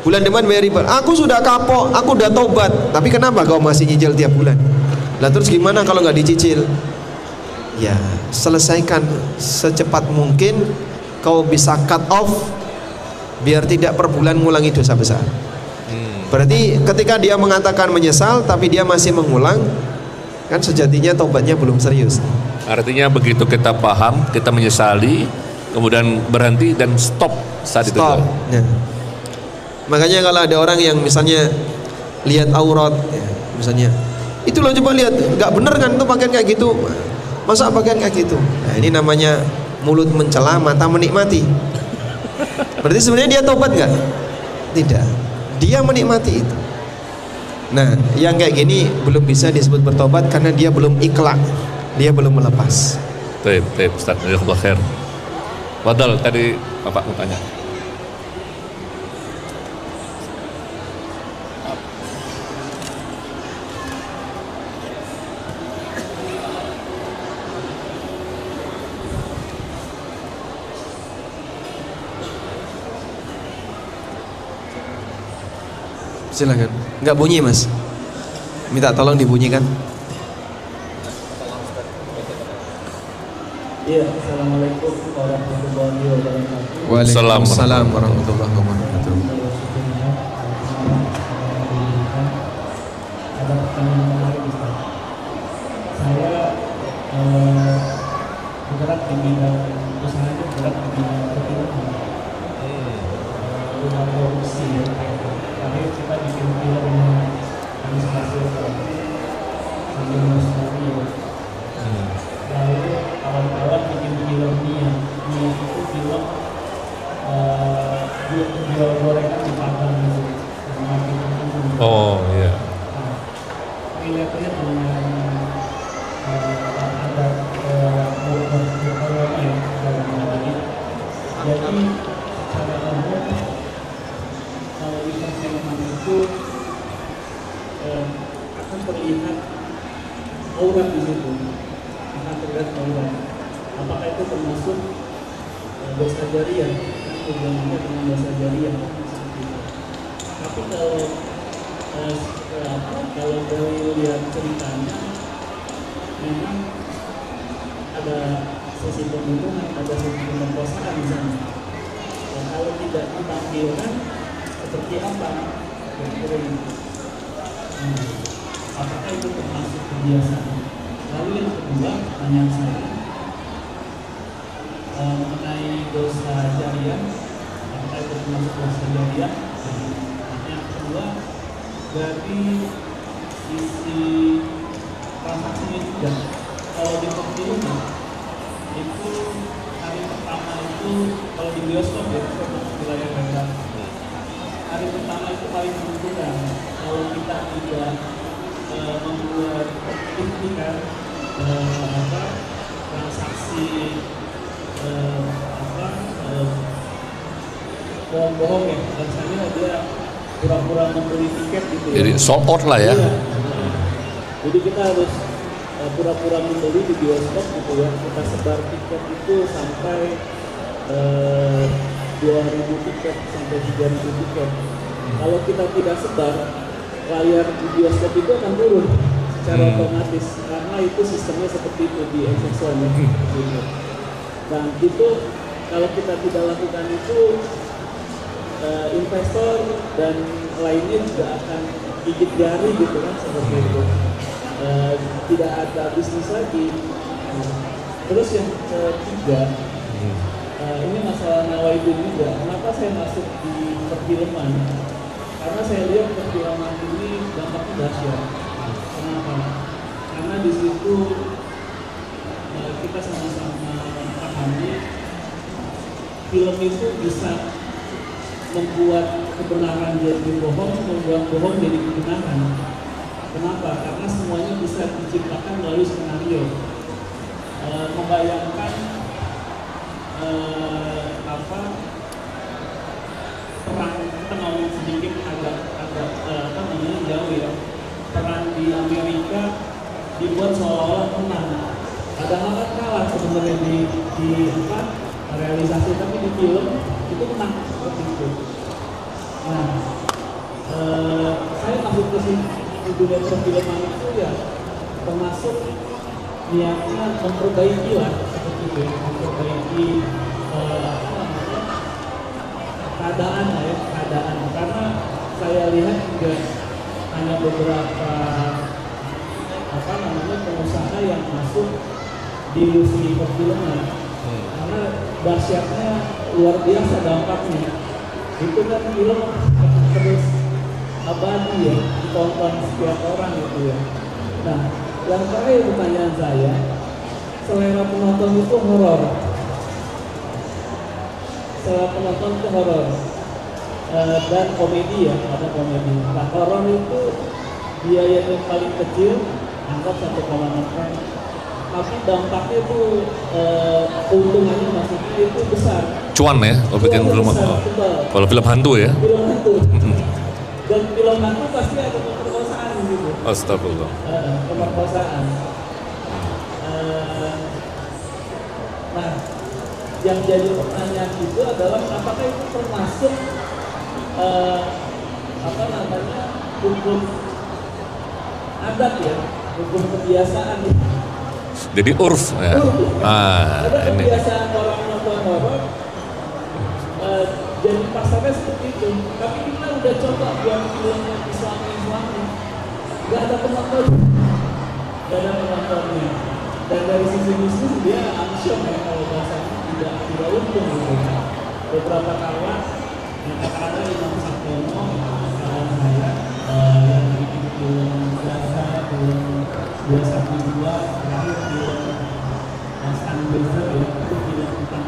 bulan depan bayar riba. Aku sudah kapok, aku udah tobat, tapi kenapa kau masih nyicil tiap bulan? Lah terus gimana kalau nggak dicicil? Ya, selesaikan secepat mungkin, kau bisa cut off biar tidak per bulan ngulangi dosa besar. Berarti ketika dia mengatakan menyesal tapi dia masih mengulang, kan sejatinya tobatnya belum serius. Artinya begitu kita paham, kita menyesali, kemudian berhenti dan stop saat itu. Nah, makanya kalau ada orang yang misalnya lihat aurat, ya, misalnya, itu loh coba lihat, nggak bener kan itu pakaian kayak gitu, masa pakaian kayak gitu? Nah, ini namanya mulut mencela, mata menikmati. Berarti sebenarnya dia tobat nggak? Tidak. Dia menikmati itu. Nah, yang kayak gini belum bisa disebut bertobat karena dia belum ikhlas, dia belum melepas. Baik, Ustaz, jazakallahu khair. Fadal, tadi Bapak mau tanya. Silakan. Enggak bunyi, Mas. Minta tolong dibunyikan. Iya, assalamualaikum warahmatullahi wabarakatuh. Waalaikumsalam warahmatullahi wabarakatuh. Ada pertanyaan menarik, Ustaz. Saya bergerak di bidang usahanya, bergerak di bidang perfilman, bidang produksi. Tapi kita bikin film animasi sambil studio. Lalu kawan-kawan bikin film niat itu film jual gorengan di Padang gitu. Oh iya. Relate-nya dengan ada corona ya dalam ini. Jadi secara umum kalau di perfilman itu itu akan terlihat aurat di situ, akan terlihat aurat. Apakah itu termasuk dosa jariah? Hubungannya dengan dosa jariah. Tapi kalau dari lihat ceritanya, memang ada sisi pembunuhan, ada sisi pemerkosaan di sana. Dan kalau tidak ditampilkan, seperti apa? Apakah itu termasuk kebiasaan? Lalu yang kedua, pertanyaan saya mengenai dosa jariah, apakah itu termasuk dosa jariah? Yang kedua, dari sisi transaksinya juga, kalau di perfilman itu hari pertama itu, kalau di bioskop ya, wilayah mereka, hari pertama itu paling menentukan. Kalau kita tidak membuat sertifikat transaksi bohong-bohong ya, biasanya dia pura-pura membeli tiket gitu ya. Jadi sold out lah ya. Iya. Jadi kita harus pura-pura membeli di bioskop gitu ya. Kita sebar tiket itu sampai 2.000 tiket sampai 3.000 tiket. Kalau kita tidak sebar, layar di bioskop itu akan turun secara otomatis karena itu sistemnya seperti itu di Xbox One ya. Gitu. Dan itu kalau kita tidak lakukan itu, investor dan lainnya juga akan gigit jari gitu kan, seperti itu. Tidak ada bisnis lagi. Terus yang ketiga, ini masalah nawaitu juga. Kenapa saya masuk di perfilman? Karena saya lihat perfilman ini dampaknya dahsyat. Kenapa? Karena di situ kita sama-sama pahami film itu bisa membuat kebenaran jadi bohong, membuat bohong jadi kebenaran. Kenapa? Karena semuanya bisa diciptakan melalui skenario. Membayangkan perang, kita ngomong sedikit agak jauh ya. Perang di Amerika dibuat seolah-olah menang. Padahal kan kalah sebenarnya di realisasi, tapi di film itu menang seperti itu. Nah, saya masuk ke sini di dunia perfilman itu ya termasuk niatnya memperbaiki lah seperti itu, memperbaiki keadaan lah ya, keadaan. Karena saya lihat juga hanya beberapa pengusaha yang masuk di industri perfilman. Karena dahsyatnya luar biasa dampaknya. Itu kan film terus abadi ya, ditonton setiap orang gitu ya. Nah, yang terakhir pertanyaan saya, selera penonton itu horor. Selera penonton itu horor dan komedi ya, ada komedi. Nah, horor itu biaya yang paling kecil, anggap 1,6. Tapi dampaknya itu keuntungannya maksudnya itu besar. Cuan ya, kalau bikin film, kalau film hantu ya. Film hantu. Dan film hantu pasti ada pemerkosaan gitu. Astagfirullah. Pemerkosaan. Nah, yang jadi pertanyaan itu adalah apakah itu termasuk hukum adat ya, hukum kebiasaan. Jadi urf ya. Ada Ini. kebiasaan orang nonton horor, jadi pasarnya seperti itu. Tapi kita udah coba buat film yang Islami, nggak ada penonton, Dan dari sisi bisnis dia amsyong ya, kalau bahasanya tidak untung gitu. Beberapa kawan yang kata-kata Imam Sakyono, kawan saya yang bikin film biasa, film 212 terakhir film Sunblazer ya, itu film tentang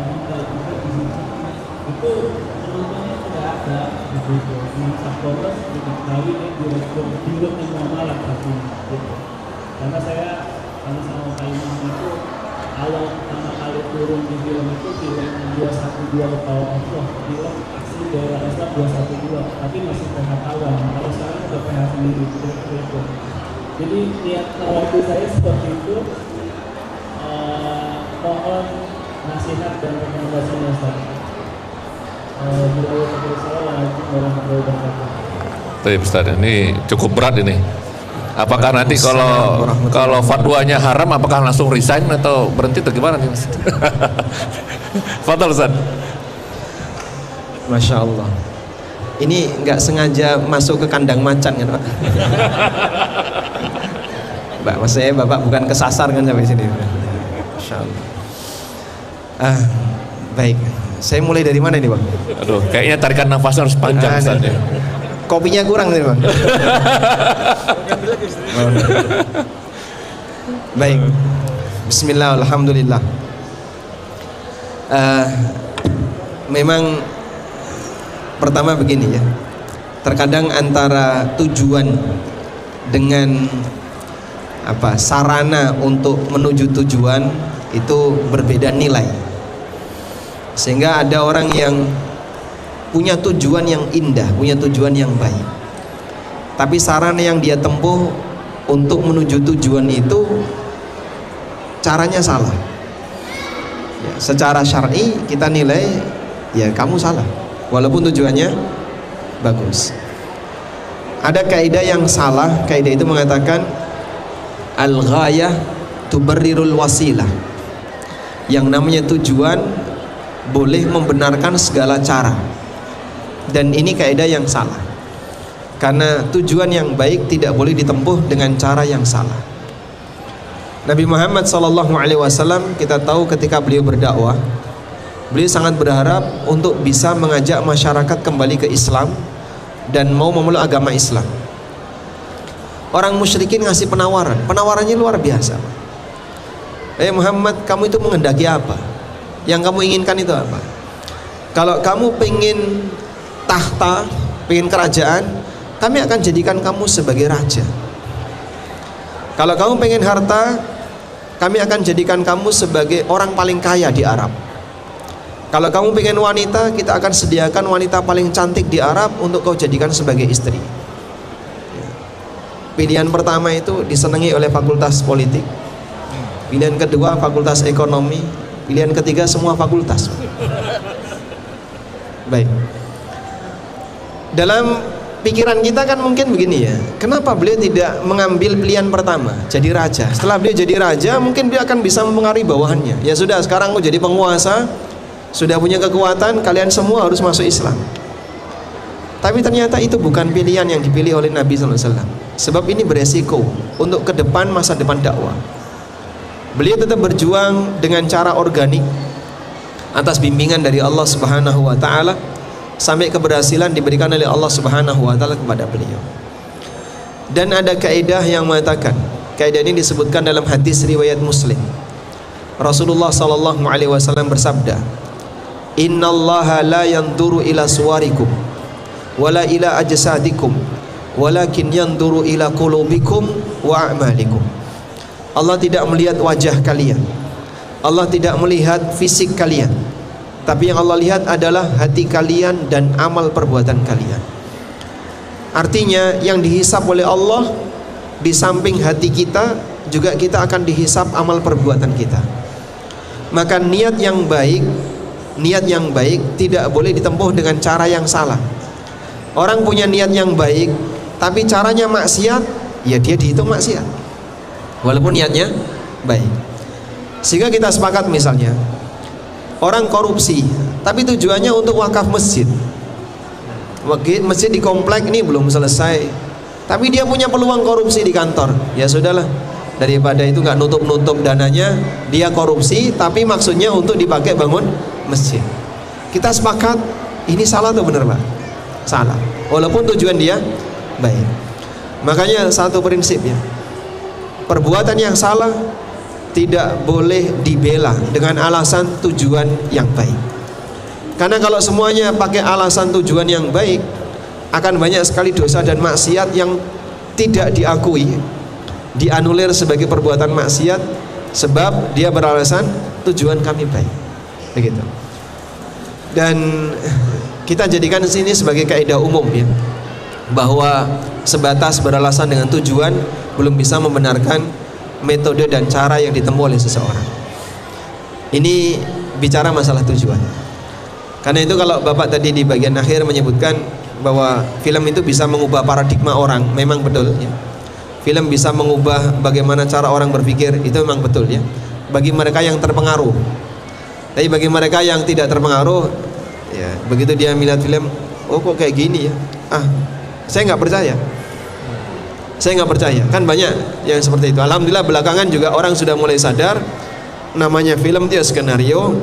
mental kita di sini. Itu penontonnya tidak ada gitu. Imam Sakyono diketahui dia direktur film yang normalak tapi gitu. Karena saya sama Pak Imam itu awal pertama kali turun di film itu film 212 Ketawa Allah, film aksi daerah Islam 212, tapi masih pengetahuan. Kalau sekarang udah PH sendiri itu. Jadi niat waktu saya seperti itu, mohon nasihat dan rekomendasinya Ustaz. Assalamualaikum warahmatullahi wabarakatuh. Baik Ustaz, ini cukup berat ini. Apakah nanti kalau fatwanya haram, apakah langsung resign atau berhenti atau gimana nih Mas? Fadal Ustaz. Masya Allah. Ini nggak sengaja masuk ke kandang macan kan Pak? Mbak, maksudnya Bapak bukan kesasar kan sampai sini. Masya Allah. Baik. Saya mulai dari mana ini Bang? Aduh, kayaknya tarikan nafasnya harus panjang Ustaz ya. Kopinya kurang nih Bang. Baik. Bismillah, alhamdulillah. Memang pertama begini ya. Terkadang antara tujuan dengan sarana untuk menuju tujuan itu berbeda nilai. Sehingga ada orang yang punya tujuan yang indah, punya tujuan yang baik, tapi sarana yang dia tempuh untuk menuju tujuan itu caranya salah ya, secara syar'i kita nilai ya kamu salah walaupun tujuannya bagus. Ada kaidah yang salah, kaidah itu mengatakan al-ghayah tubarrirul wasilah. Yang namanya tujuan boleh membenarkan segala cara, dan ini kaidah yang salah karena tujuan yang baik tidak boleh ditempuh dengan cara yang salah. Nabi Muhammad SAW kita tahu ketika beliau berdakwah, beliau sangat berharap untuk bisa mengajak masyarakat kembali ke Islam dan mau memeluk agama Islam. Orang musyrikin ngasih penawarannya luar biasa. Muhammad, kamu itu menghendaki apa? Yang kamu inginkan itu apa? Kalau kamu pengen tahta, pengen kerajaan, kami akan jadikan kamu sebagai raja. Kalau kamu pengen harta, kami akan jadikan kamu sebagai orang paling kaya di Arab. Kalau kamu pengen wanita, kita akan sediakan wanita paling cantik di Arab untuk kau jadikan sebagai istri. Pilihan pertama itu disenangi oleh fakultas politik, pilihan kedua fakultas ekonomi, pilihan ketiga semua fakultas. Baik. Dalam pikiran kita kan mungkin begini ya, kenapa beliau tidak mengambil pilihan pertama, jadi raja? Setelah beliau jadi raja, mungkin beliau akan bisa mempengaruhi bawahannya. Ya sudah, sekarang aku jadi penguasa, sudah punya kekuatan, kalian semua harus masuk Islam. Tapi ternyata itu bukan pilihan yang dipilih oleh Nabi SAW. Sebab ini beresiko untuk ke depan, masa depan dakwah. Beliau tetap berjuang dengan cara organik atas bimbingan dari Allah Subhanahu wa taala sampai keberhasilan diberikan oleh Allah Subhanahu wa taala kepada beliau. Dan ada kaidah yang mengatakan, kaidah ini disebutkan dalam hadis riwayat Muslim. Rasulullah sallallahu alaihi wasallam bersabda, "Innallaha la yanzuru ila suwarikum wala ila ajsadikum, walakin yanzuru ila qulubikum wa a'malikum." Allah tidak melihat wajah kalian, Allah tidak melihat fisik kalian, tapi yang Allah lihat adalah hati kalian dan amal perbuatan kalian. Artinya yang dihisap oleh Allah di samping hati kita, juga kita akan dihisap amal perbuatan kita. Maka niat yang baik tidak boleh ditempuh dengan cara yang salah. Orang punya niat yang baik tapi caranya maksiat, ya dia dihitung maksiat walaupun niatnya baik. Sehingga kita sepakat misalnya orang korupsi tapi tujuannya untuk wakaf masjid. Masjid di komplek ini belum selesai, tapi dia punya peluang korupsi di kantor. Ya sudahlah, daripada itu nggak nutup dananya, dia korupsi tapi maksudnya untuk dipakai bangun masjid. Kita sepakat ini salah atau benar Pak? Salah, walaupun tujuan dia baik. Makanya satu prinsip ya, perbuatan yang salah tidak boleh dibela dengan alasan tujuan yang baik. Karena kalau semuanya pakai alasan tujuan yang baik, akan banyak sekali dosa dan maksiat yang tidak diakui, dianulir sebagai perbuatan maksiat, sebab dia beralasan tujuan kami baik. Begitu. Dan kita jadikan sini sebagai kaidah umum ya, bahwa sebatas beralasan dengan tujuan belum bisa membenarkan metode dan cara yang ditempuh oleh seseorang. Ini bicara masalah tujuan. Karena itu kalau Bapak tadi di bagian akhir menyebutkan bahwa film itu bisa mengubah paradigma orang, memang betul ya. Film bisa mengubah bagaimana cara orang berpikir, itu memang betul ya, bagi mereka yang terpengaruh. Tapi bagi mereka yang tidak terpengaruh ya, begitu dia melihat film, oh kok kayak gini ya, saya nggak percaya. Saya nggak percaya. Kan banyak yang seperti itu. Alhamdulillah belakangan juga orang sudah mulai sadar, namanya film itu ya skenario,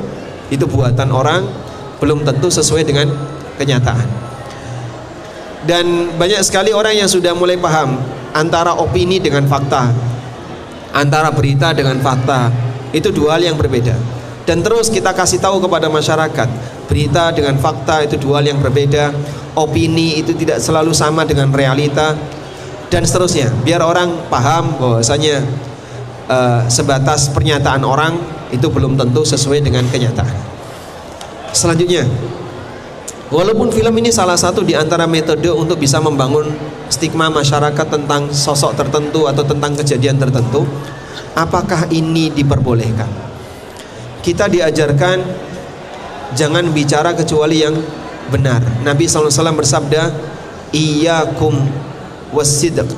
itu buatan orang, belum tentu sesuai dengan kenyataan. Dan banyak sekali orang yang sudah mulai paham antara opini dengan fakta, antara berita dengan fakta, itu dua hal yang berbeda. Dan terus kita kasih tahu kepada masyarakat, berita dengan fakta itu dua hal yang berbeda, opini itu tidak selalu sama dengan realita, dan seterusnya, biar orang paham bahwasanya sebatas pernyataan orang itu belum tentu sesuai dengan kenyataan. Selanjutnya, walaupun film ini salah satu di antara metode untuk bisa membangun stigma masyarakat tentang sosok tertentu atau tentang kejadian tertentu, apakah ini diperbolehkan? Kita diajarkan jangan bicara kecuali yang benar. Nabi SAW bersabda, iyyakum was-sidq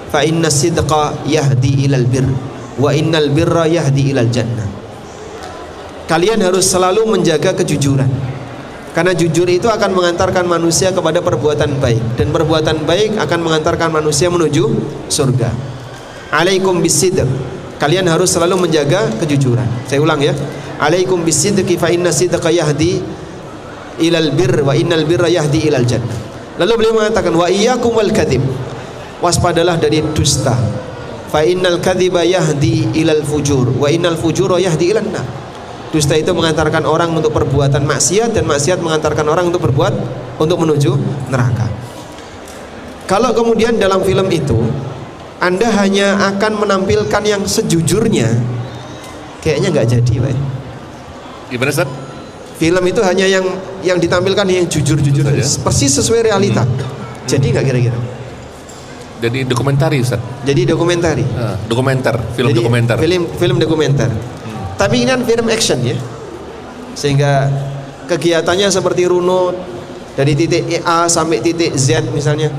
fa inna sidqa yahdi ilal bir wa innal birra yahdi ilal jannah. Kalian harus selalu menjaga kejujuran, karena jujur itu akan mengantarkan manusia kepada perbuatan baik, dan perbuatan baik akan mengantarkan manusia menuju surga. Alaikum bisidq, kalian harus selalu menjaga kejujuran. Saya ulang ya, alaikum bisidqi fa inna sidqa yahdi ilal bir wa innal birra yahdi ilal jannah. Lalu beliau mengatakan wa iyyakum wal kadzib, waspadalah dari dusta. Fa innal kadziba yahdi ilal fujur wa innal fujura yahdi ilan nar. Dusta itu mengantarkan orang untuk perbuatan maksiat, dan maksiat mengantarkan orang untuk menuju neraka. Kalau kemudian dalam film itu Anda hanya akan menampilkan yang sejujurnya, kayaknya nggak jadi, Pak. Gimana, Ustaz? Film itu hanya yang ditampilkan yang jujur-jujur, persis sesuai realita. Jadi nggak kira-kira? Jadi dokumentari, Ustaz. Jadi dokumentari. Dokumenter, film Jadi, dokumenter. Film dokumenter. Tapi ini kan film action ya, sehingga kegiatannya seperti runut dari titik A sampai titik Z misalnya.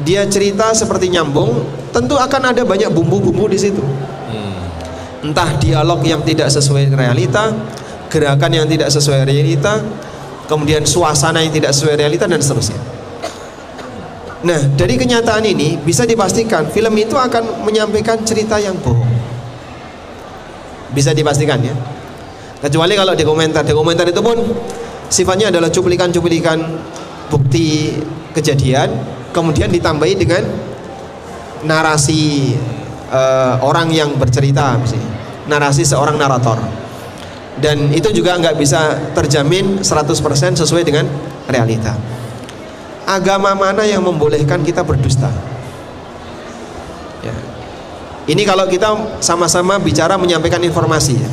Dia cerita seperti nyambung, tentu akan ada banyak bumbu-bumbu di situ. Entah dialog yang tidak sesuai realita, gerakan yang tidak sesuai realita, kemudian suasana yang tidak sesuai realita, dan seterusnya. Nah, dari kenyataan ini bisa dipastikan film itu akan menyampaikan cerita yang bohong. Bisa dipastikan ya. Kecuali kalau dokumenter itu pun sifatnya adalah cuplikan-cuplikan bukti kejadian, kemudian ditambahi dengan narasi orang yang bercerita, narasi seorang narator. Dan itu juga nggak bisa terjamin 100% sesuai dengan realita. Agama mana yang membolehkan kita berdusta? Ya. Ini kalau kita sama-sama bicara menyampaikan informasi ya.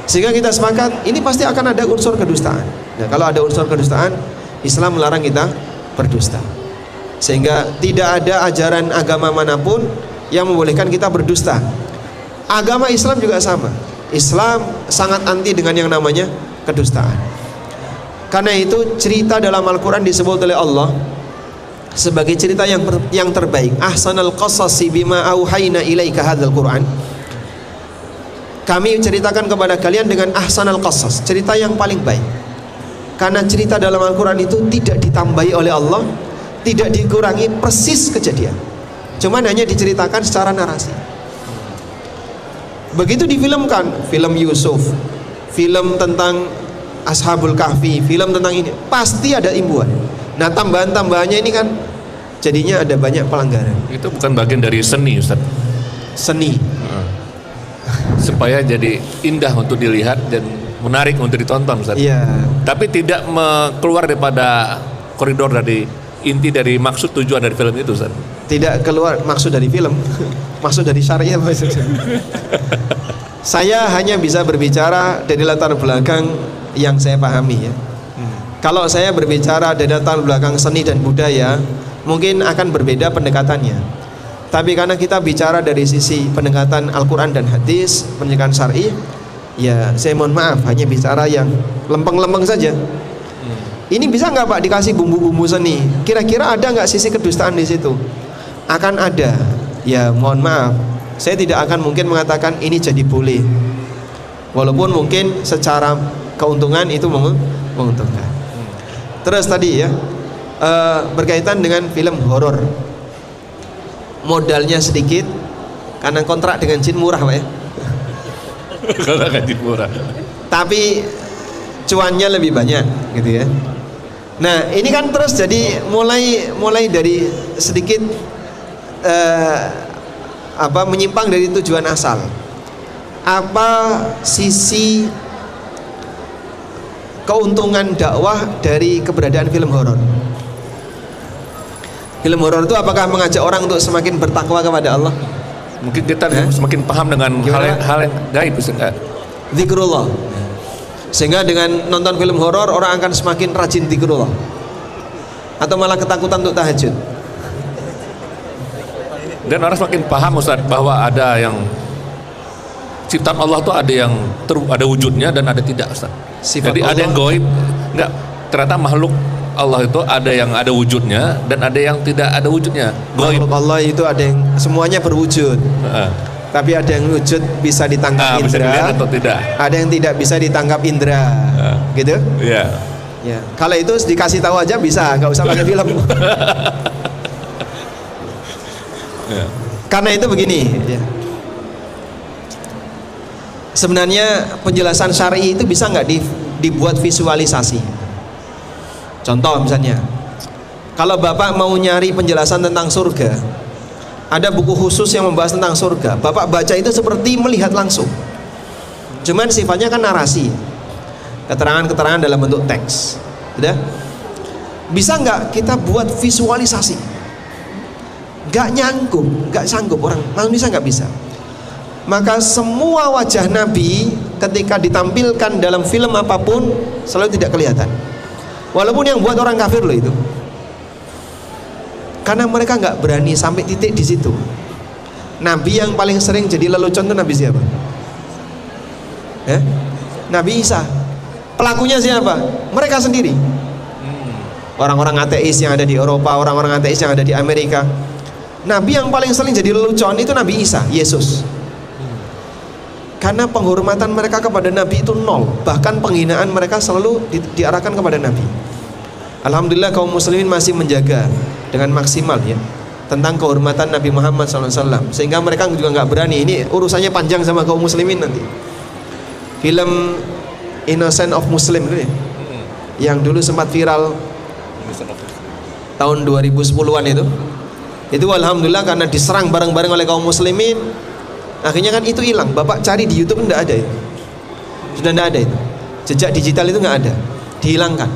Sehingga kita sepakat ini pasti akan ada unsur kedustaan. Nah, kalau ada unsur kedustaan, Islam melarang kita berdusta. Sehingga tidak ada ajaran agama manapun yang membolehkan kita berdusta. Agama Islam juga sama. Islam sangat anti dengan yang namanya kedustaan. Karena itu cerita dalam Al-Quran disebut oleh Allah sebagai cerita yang terbaik. Ahsanal qasasi bima auhayna ilaika hadzal Quran. Kami ceritakan kepada kalian dengan ahsanal qasas, cerita yang paling baik. Karena cerita dalam Al-Quran itu tidak ditambahi oleh Allah, tidak dikurangi, persis kejadian. Cuman hanya diceritakan secara narasi. Begitu difilmkan, film Yusuf, film tentang Ashabul Kahfi, film tentang ini, pasti ada imbuhan. Nah, tambahan-tambahannya ini kan jadinya ada banyak pelanggaran. Itu bukan bagian dari seni, Ustaz. Seni. Supaya jadi indah untuk dilihat dan menarik untuk ditonton, Ustaz. Iya. Tapi tidak keluar daripada koridor dari inti dari maksud tujuan dari film itu, Ustaz. Tidak keluar maksud dari film. Maksud dari syariah maksudnya. Saya hanya bisa berbicara dari latar belakang yang saya pahami ya. Kalau saya berbicara dari latar belakang seni dan budaya, mungkin akan berbeda pendekatannya. Tapi karena kita bicara dari sisi pendekatan Al-Quran dan hadis, pendekatan syar'i, ya saya mohon maaf hanya bicara yang lempeng-lempeng saja. Ini bisa nggak Pak dikasih bumbu-bumbu seni? Kira-kira ada nggak sisi kedustaan di situ? Akan ada. Ya mohon maaf, saya tidak akan mungkin mengatakan ini jadi boleh. Walaupun mungkin secara keuntungan itu menguntungkan. Terus tadi ya berkaitan dengan film horor, modalnya sedikit karena kontrak dengan jin murah Pak ya. Kontrak dengan jin murah. Tapi cuannya lebih banyak gitu ya. Nah ini kan terus jadi mulai dari sedikit menyimpang dari tujuan asal. Apa sisi keuntungan dakwah dari keberadaan film horor? Film horor itu apakah mengajak orang untuk semakin bertakwa kepada Allah? Mungkin kita semakin paham dengan hal yang gaib, enggak? Zikrullah. Sehingga dengan nonton film horor orang akan semakin rajin zikrullah. Atau malah ketakutan untuk tahajud. Dan orang semakin paham Ustaz bahwa ada yang ciptaan Allah tuh ada yang ada wujudnya dan ada tidak Ustaz. Jadi Allah, ada yang gaib, enggak, ternyata makhluk Allah itu ada yang ada wujudnya dan ada yang tidak ada wujudnya. Makhluk Allah itu ada yang semuanya berwujud. Tapi ada yang wujud bisa ditangkap indera, atau tidak. Ada yang tidak bisa ditangkap indera, gitu? Iya. Ya. Kalau itu dikasih tahu aja bisa, nggak usah pakai film. Ya. Karena itu begini. Ya. Sebenarnya penjelasan syar'i itu bisa nggak dibuat visualisasi? Contoh misalnya, kalau Bapak mau nyari penjelasan tentang surga, ada buku khusus yang membahas tentang surga. Bapak baca itu seperti melihat langsung. Cuman sifatnya kan narasi, keterangan-keterangan dalam bentuk teks. Udah? Bisa nggak kita buat visualisasi? Nggak nyanggup, nggak sanggup orang manusia nggak bisa. Maka semua wajah Nabi ketika ditampilkan dalam film apapun selalu tidak kelihatan. Walaupun yang buat orang kafir loh itu. Karena mereka nggak berani sampai titik di situ. Nabi yang paling sering jadi lelucon itu Nabi siapa? Nabi Isa. Pelakunya siapa? Mereka sendiri. Orang-orang ateis yang ada di Eropa, orang-orang ateis yang ada di Amerika. Nabi yang paling sering jadi lelucon itu Nabi Isa, Yesus. Karena penghormatan mereka kepada Nabi itu nol. Bahkan penghinaan mereka selalu diarahkan kepada Nabi. Alhamdulillah kaum muslimin masih menjaga dengan maksimal ya tentang kehormatan Nabi Muhammad SAW. Sehingga mereka juga nggak berani. Ini urusannya panjang sama kaum muslimin nanti. Film Innocent of Muslim itu ya, yang dulu sempat viral tahun 2010-an itu alhamdulillah karena diserang bareng-bareng oleh kaum muslimin, akhirnya kan itu hilang. Bapak cari di YouTube enggak ada itu. Sudah enggak ada itu. Jejak digital itu enggak ada. Dihilangkan.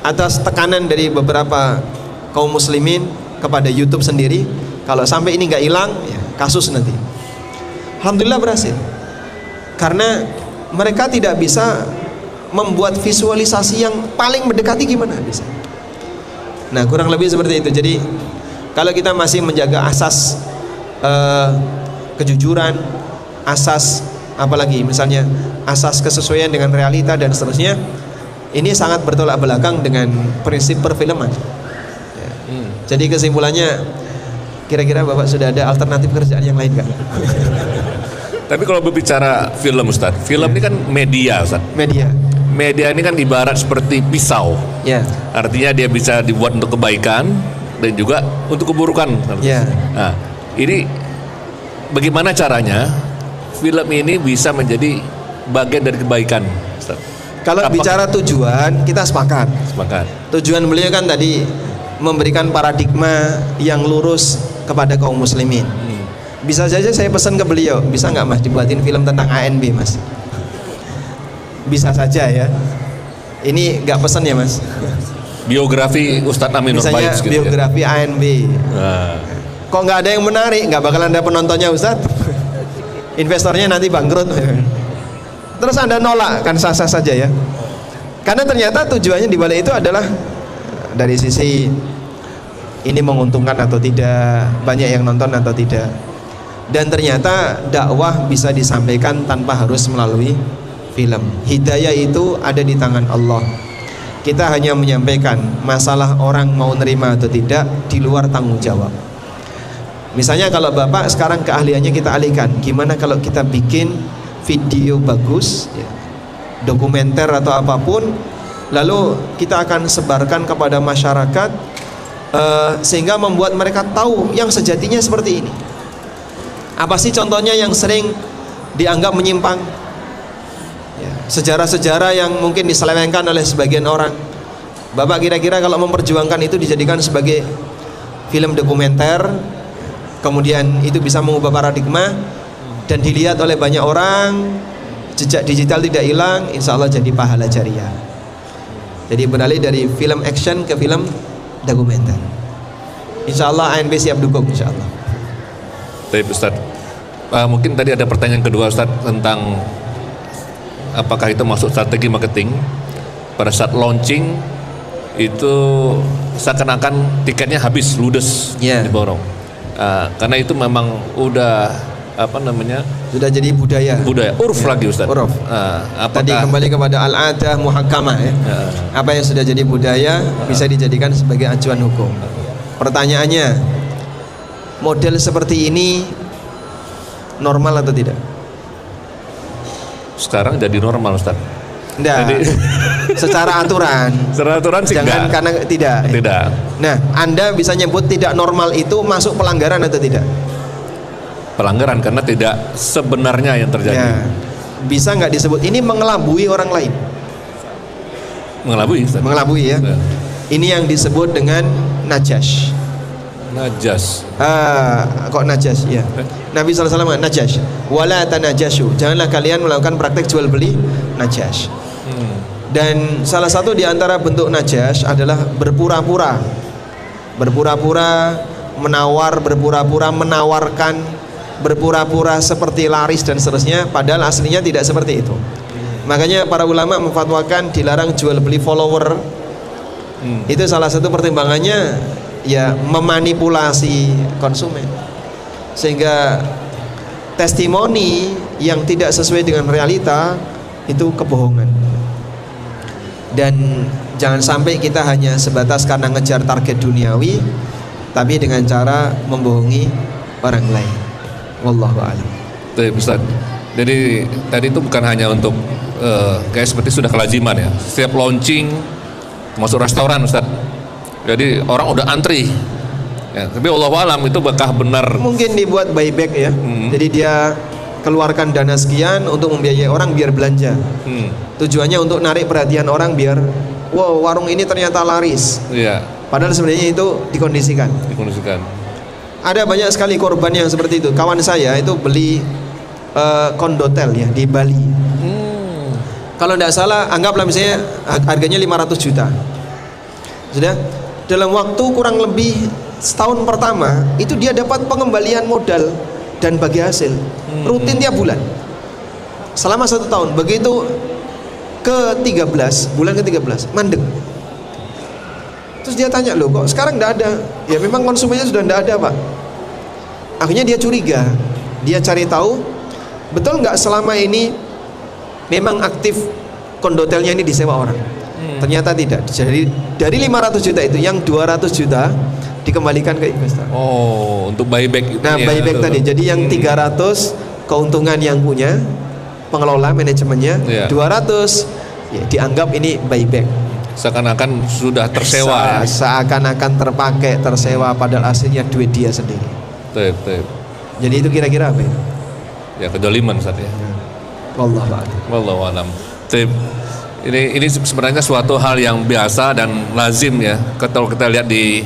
Atas tekanan dari beberapa kaum muslimin kepada YouTube sendiri, kalau sampai ini enggak hilang, ya kasus nanti. Alhamdulillah berhasil. Karena mereka tidak bisa membuat visualisasi yang paling mendekati gimana bisa. Nah, kurang lebih seperti itu. Jadi kalau kita masih menjaga asas kejujuran, asas apalagi misalnya asas kesesuaian dengan realita dan seterusnya, ini sangat bertolak belakang dengan prinsip perfilman ya. Jadi kesimpulannya, kira-kira Bapak sudah ada alternatif kerjaan yang lain kan? Tapi kalau berbicara film Ustaz, film ini kan media Ustaz. Media ini kan ibarat seperti pisau ya. Artinya dia bisa dibuat untuk kebaikan dan juga untuk keburukan ya. Nah, ini bagaimana caranya film ini bisa menjadi bagian dari kebaikan Ustaz? Kalau bicara tujuan, kita sepakat. Tujuan beliau kan tadi memberikan paradigma yang lurus kepada kaum muslimin. Bisa saja saya pesan ke beliau, bisa nggak Mas dibuatin film tentang ANB Mas? Bisa saja ya. Ini nggak pesan ya Mas. Biografi Ustadz Aminur Baiz gitu biografi ya? ANB. Kok nggak ada yang menarik, nggak bakalan ada penontonnya Ustadz. investornya nanti bangkrut. Terus Anda nolak, kan sah-sah saja ya. Karena ternyata tujuannya di balik itu adalah dari sisi ini menguntungkan atau tidak, banyak yang nonton atau tidak. Dan ternyata dakwah bisa disampaikan tanpa harus melalui film. Hidayah itu ada di tangan Allah. Kita hanya menyampaikan, masalah orang mau nerima atau tidak di luar tanggung jawab. Misalnya kalau Bapak sekarang keahliannya kita alihkan, gimana kalau kita bikin video bagus ya, dokumenter atau apapun, lalu kita akan sebarkan kepada masyarakat, sehingga membuat mereka tahu yang sejatinya seperti ini. Apa sih contohnya yang sering dianggap menyimpang ya, sejarah-sejarah yang mungkin diselewengkan oleh sebagian orang. Bapak kira-kira kalau memperjuangkan itu dijadikan sebagai film dokumenter, kemudian itu bisa mengubah paradigma dan dilihat oleh banyak orang, jejak digital tidak hilang, insya Allah jadi pahala jariah. Jadi beralih dari film action ke film dokumenter. Insya Allah ANP siap dukung, insya Allah. Baik Ustaz, mungkin tadi ada pertanyaan kedua Ustaz tentang apakah itu masuk strategi marketing pada saat launching itu seakan-akan tiketnya habis, ludes, diborong. Karena itu memang udah sudah jadi budaya urf ya, lagi Ustaz. Urf. Tadi kembali kepada al-adah muhakkamah ya. Apa yang sudah jadi budaya bisa dijadikan sebagai acuan hukum. Pertanyaannya, model seperti ini normal atau tidak? Sekarang jadi normal Ustaz. Enggak. Secara aturan. Secara aturan sih jangan enggak. Karena tidak. Tidak. Nah, Anda bisa nyebut tidak normal itu masuk pelanggaran atau tidak? Pelanggaran karena tidak sebenarnya yang terjadi. Ya. Bisa nggak disebut ini mengelabui orang lain? Mengelabui Ustaz. Mengelabui ya. Ya. Ini yang disebut dengan najas. Najas. Kok najas ya? Nabi SAW najas. Wala tanajashu. Janganlah kalian melakukan praktek jual beli najas. Dan salah satu di antara bentuk najas adalah berpura-pura. Berpura-pura menawar, berpura-pura menawarkan, berpura-pura seperti laris dan seterusnya, padahal aslinya tidak seperti itu. Makanya para ulama memfatwakan dilarang jual beli follower. Itu salah satu pertimbangannya ya memanipulasi konsumen, sehingga testimoni yang tidak sesuai dengan realita itu kebohongan. Dan jangan sampai kita hanya sebatas karena ngejar target duniawi, tapi dengan cara membohongi orang lain. Wallahu a'lam. Baik Ustaz. Jadi tadi itu bukan hanya untuk kayak seperti sudah kelaziman ya. Setiap launching masuk restoran Ustaz. Jadi orang udah antri. Ya, tapi Allahu a'lam itu bakal benar. Mungkin dibuat buyback ya. Jadi dia keluarkan dana sekian untuk membiayai orang biar belanja. Tujuannya untuk narik perhatian orang biar wow, warung ini ternyata laris. Iya. Padahal sebenarnya itu dikondisikan. Ada banyak sekali korban yang seperti itu. Kawan saya itu beli kondotel ya di Bali. Kalau tidak salah, anggaplah misalnya harganya 500 juta. Sudah dalam waktu kurang lebih setahun pertama itu dia dapat pengembalian modal dan bagi hasil rutin tiap bulan selama 1 tahun. Begitu ke-13, bulan ke-13 mandek. Terus dia tanya, loh kok sekarang tidak ada? Ya memang konsumennya sudah tidak ada Pak. Akhirnya dia curiga, dia cari tahu betul nggak selama ini memang aktif kondotelnya ini disewa orang. Ternyata tidak. Jadi dari 500 juta itu yang 200 juta dikembalikan ke investor. Oh, untuk buyback. Nah, buyback tadi. Jadi yang 300 keuntungan yang punya pengelola manajemennya, 200 ya, dianggap ini buyback. Seakan-akan sudah tersewa. Seakan-akan terpakai, tersewa, padahal aslinya duit dia sendiri. Jadi itu kira-kira apa itu? Ya kedoliman Ustaz ya. Wallahu a'lam. Ini sebenarnya suatu hal yang biasa dan lazim ya. Kalau kita lihat di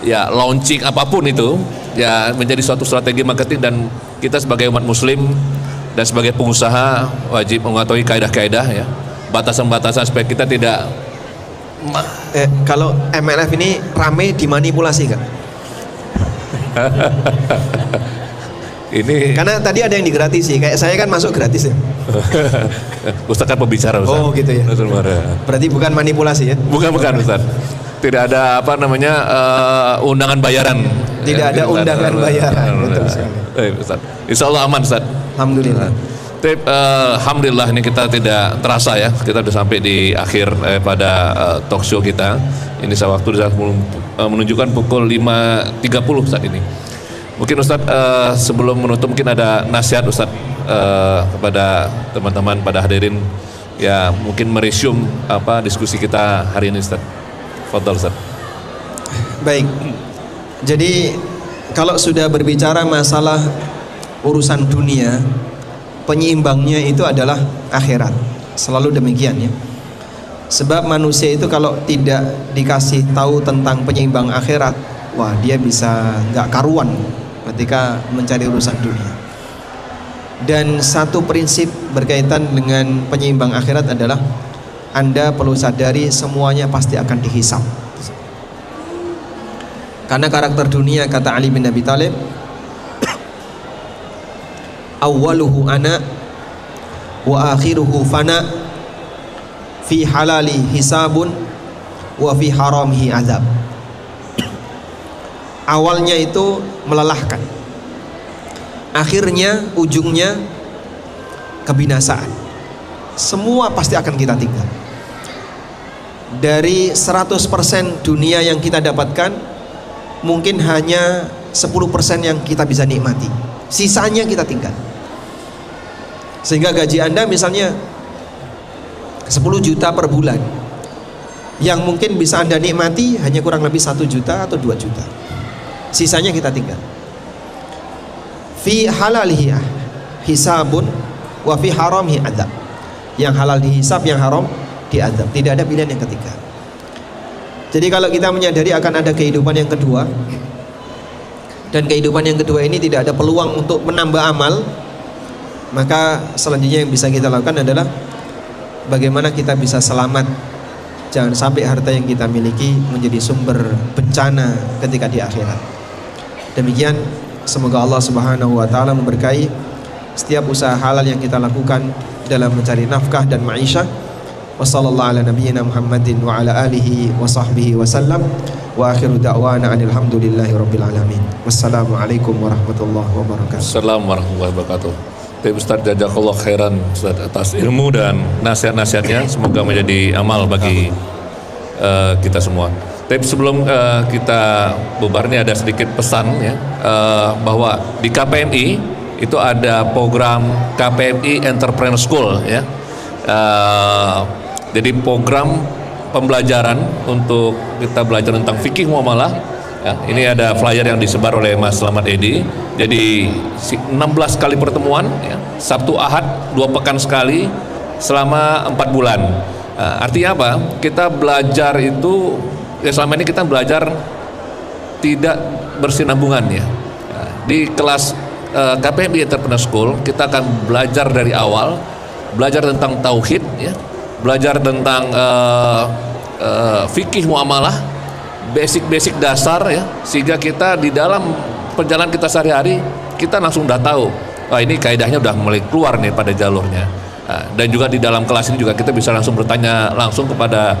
ya launching apapun itu ya menjadi suatu strategi marketing, dan kita sebagai umat muslim dan sebagai pengusaha wajib mengetahui kaidah-kaidah ya, batasan-batasan supaya kita tidak kalau MLF ini rame dimanipulasi kan? Ini Karena tadi ada yang digratisi, kayak saya kan masuk gratis ya. Ustaz kan pembicara Ustaz. Oh, gitu ya. Berarti bukan manipulasi ya? Bukan Ustaz. Tidak ada apa namanya undangan bayaran. Tidak ada undangan bayaran. Betul sekali. Ustaz. Insya Allah aman Ustaz. Alhamdulillah. Alhamdulillah ini kita tidak terasa ya, kita sudah sampai di akhir pada talk show kita. Ini saya waktu sudah menunjukkan pukul 5.30 saat ini. Mungkin Ustadz sebelum menutup mungkin ada nasihat Ustadz kepada teman-teman, pada hadirin ya, mungkin meresume apa diskusi kita hari ini Ustadz. Fadhal Ustadz. Baik. Jadi kalau sudah berbicara masalah urusan dunia, penyeimbangnya itu adalah akhirat. Selalu demikian ya. Sebab manusia itu kalau tidak dikasih tahu tentang penyeimbang akhirat, wah dia bisa nggak karuan ketika mencari urusan dunia. Dan satu prinsip berkaitan dengan penyeimbang akhirat adalah Anda perlu sadari semuanya pasti akan dihisab. Karena karakter dunia, kata Ali bin Abi Thalib, awwaluhu ana wa akhiruhu fana, fi halali hisabun wa fi haramihi azab. Awalnya itu melelahkan, akhirnya ujungnya kebinasaan. Semua pasti akan kita tinggal. Dari 100% dunia yang kita dapatkan, mungkin hanya 10% yang kita bisa nikmati, sisanya kita tinggal. Sehingga gaji Anda misalnya 10 juta per bulan, yang mungkin bisa Anda nikmati hanya kurang lebih 1 juta atau 2 juta, sisanya kita tinggal. Fi halalihi hisabun wa fi haramihi adab. Yang halal dihisab, yang haram diadab. Tidak ada pilihan yang ketiga. Jadi kalau kita menyadari akan ada kehidupan yang kedua, dan kehidupan yang kedua ini tidak ada peluang untuk menambah amal, maka selanjutnya yang bisa kita lakukan adalah bagaimana kita bisa selamat. Jangan sampai harta yang kita miliki menjadi sumber bencana ketika di akhirat. Demikian, semoga Allah Subhanahu wa taala memberkahi setiap usaha halal yang kita lakukan dalam mencari nafkah dan ma'isyah. Wassallallahu ala nabiyyina Muhammadin wa ala alihi wa sahbihi wa sallam. Wa akhiru da'wana alhamdulillahi rabbil alamin. Wassalamualaikum warahmatullahi wabarakatuh. Assalamualaikum warahmatullahi wabarakatuh. Ustaz jazakallah khairan Ustaz atas ilmu dan nasihat-nasihatnya, semoga menjadi amal bagi kita semua. Tapi sebelum kita bubar, ini ada sedikit pesan ya, bahwa di KPMI itu ada program KPMI Entrepreneur School ya. Jadi program pembelajaran untuk kita belajar tentang fikih muamalah ya, ini ada flyer yang disebar oleh Mas Slamet Edi. Jadi 16 kali pertemuan ya, Sabtu Ahad 2 pekan sekali selama 4 bulan. Artinya apa? Kita belajar itu ya, selama ini kita belajar tidak bersinambungan ya. Di kelas KPMI Entrepreneur School kita akan belajar dari awal, belajar tentang tauhid ya, belajar tentang fikih muamalah, basic dasar ya, sehingga kita di dalam perjalanan kita sehari-hari kita langsung udah tahu, wah ini kaidahnya udah mulai keluar nih pada jalurnya. Dan juga di dalam kelas ini juga kita bisa langsung bertanya langsung kepada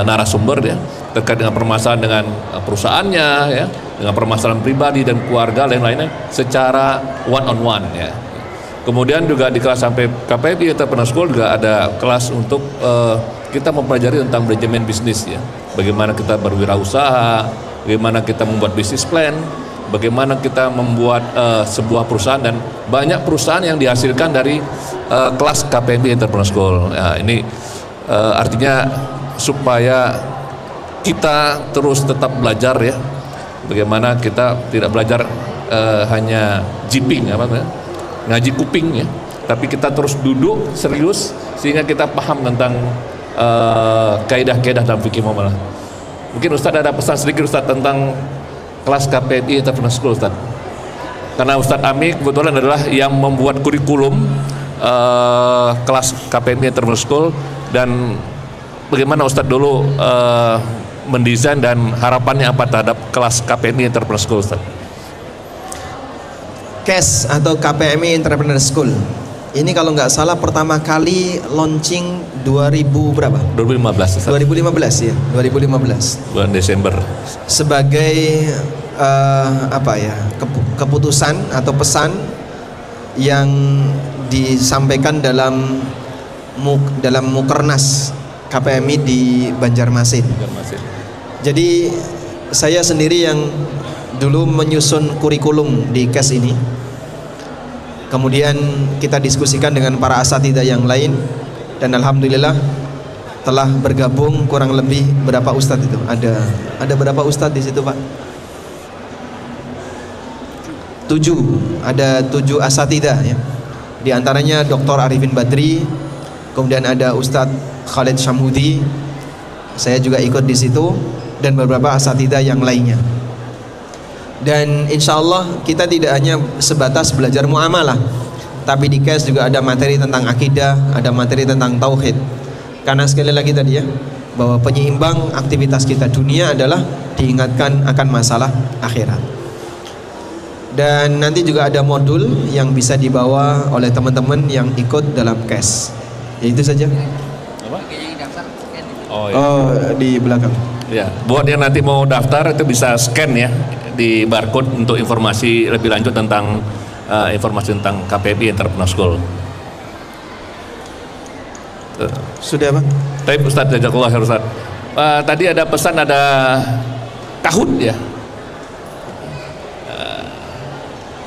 narasumber ya, terkait dengan permasalahan dengan perusahaannya ya, dengan permasalahan pribadi dan keluarga lain-lainnya secara one on one ya. Kemudian juga di kelas sampai KPMI Entrepreneur School juga ada kelas untuk kita mempelajari tentang manajemen bisnis ya. Bagaimana kita berwirausaha, bagaimana kita membuat bisnis plan, bagaimana kita membuat sebuah perusahaan, dan banyak perusahaan yang dihasilkan dari kelas KPMI Entrepreneur School. Nah, ini artinya supaya kita terus tetap belajar ya. Bagaimana kita tidak belajar hanya jiping apa ya, ngaji kuping ya, tapi kita terus duduk serius sehingga kita paham tentang kaidah-kaidah dalam fikih muamalah. Mungkin Ustadz ada pesan sedikit Ustadz tentang kelas KPMI Entrepreneur School Ustadz, karena Ustadz Ami kebetulan adalah yang membuat kurikulum kelas KPMI Entrepreneur School, dan bagaimana Ustadz dulu mendesain dan harapannya apa terhadap kelas KPMI Entrepreneur School Ustadz? CAS atau KPMI Entrepreneur School. Ini kalau nggak salah pertama kali launching 2000 berapa? 2015 Ustaz. 2015 ya, 2015. Bulan Desember. Sebagai apa ya, keputusan atau pesan yang disampaikan dalam Mukernas KPMI di Banjarmasin. Jadi saya sendiri yang dulu menyusun kurikulum di CAS ini. Kemudian kita diskusikan dengan para asatidzah yang lain, dan alhamdulillah telah bergabung kurang lebih berapa ustadz itu? Ada berapa ustadz di situ, Pak? 7. Ada 7 asatidzah ya. Di antaranya Dr. Arifin Badri, kemudian ada Ustadz Khalid Syamhudi. Saya juga ikut di situ, dan beberapa asatidzah yang lainnya. Dan insya Allah kita tidak hanya sebatas belajar muamalah, tapi di CAS juga ada materi tentang akidah, ada materi tentang tauhid. Karena sekali lagi tadi ya, bahwa penyeimbang aktivitas kita dunia adalah diingatkan akan masalah akhirat. Dan nanti juga ada modul yang bisa dibawa oleh teman-teman yang ikut dalam CAS. Ya, itu saja. Oh, ya. Oh, di belakang. Ya, buat yang nanti mau daftar itu bisa scan ya di barcode untuk informasi lebih lanjut tentang informasi tentang KPMI Entrepreneur School. Sudah, Pak? Baik Ustaz, jazakallah khair Ustaz. Tadi ada pesan, ada Kahoot ya.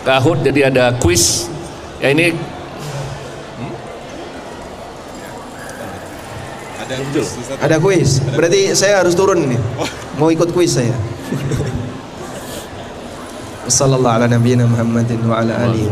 Kahoot, jadi ada kuis. Ya ini ada kuis. Berarti saya harus turun nih. Mau ikut kuis saya. Sallallahu ala nabiyina Muhammadin wa ala alihi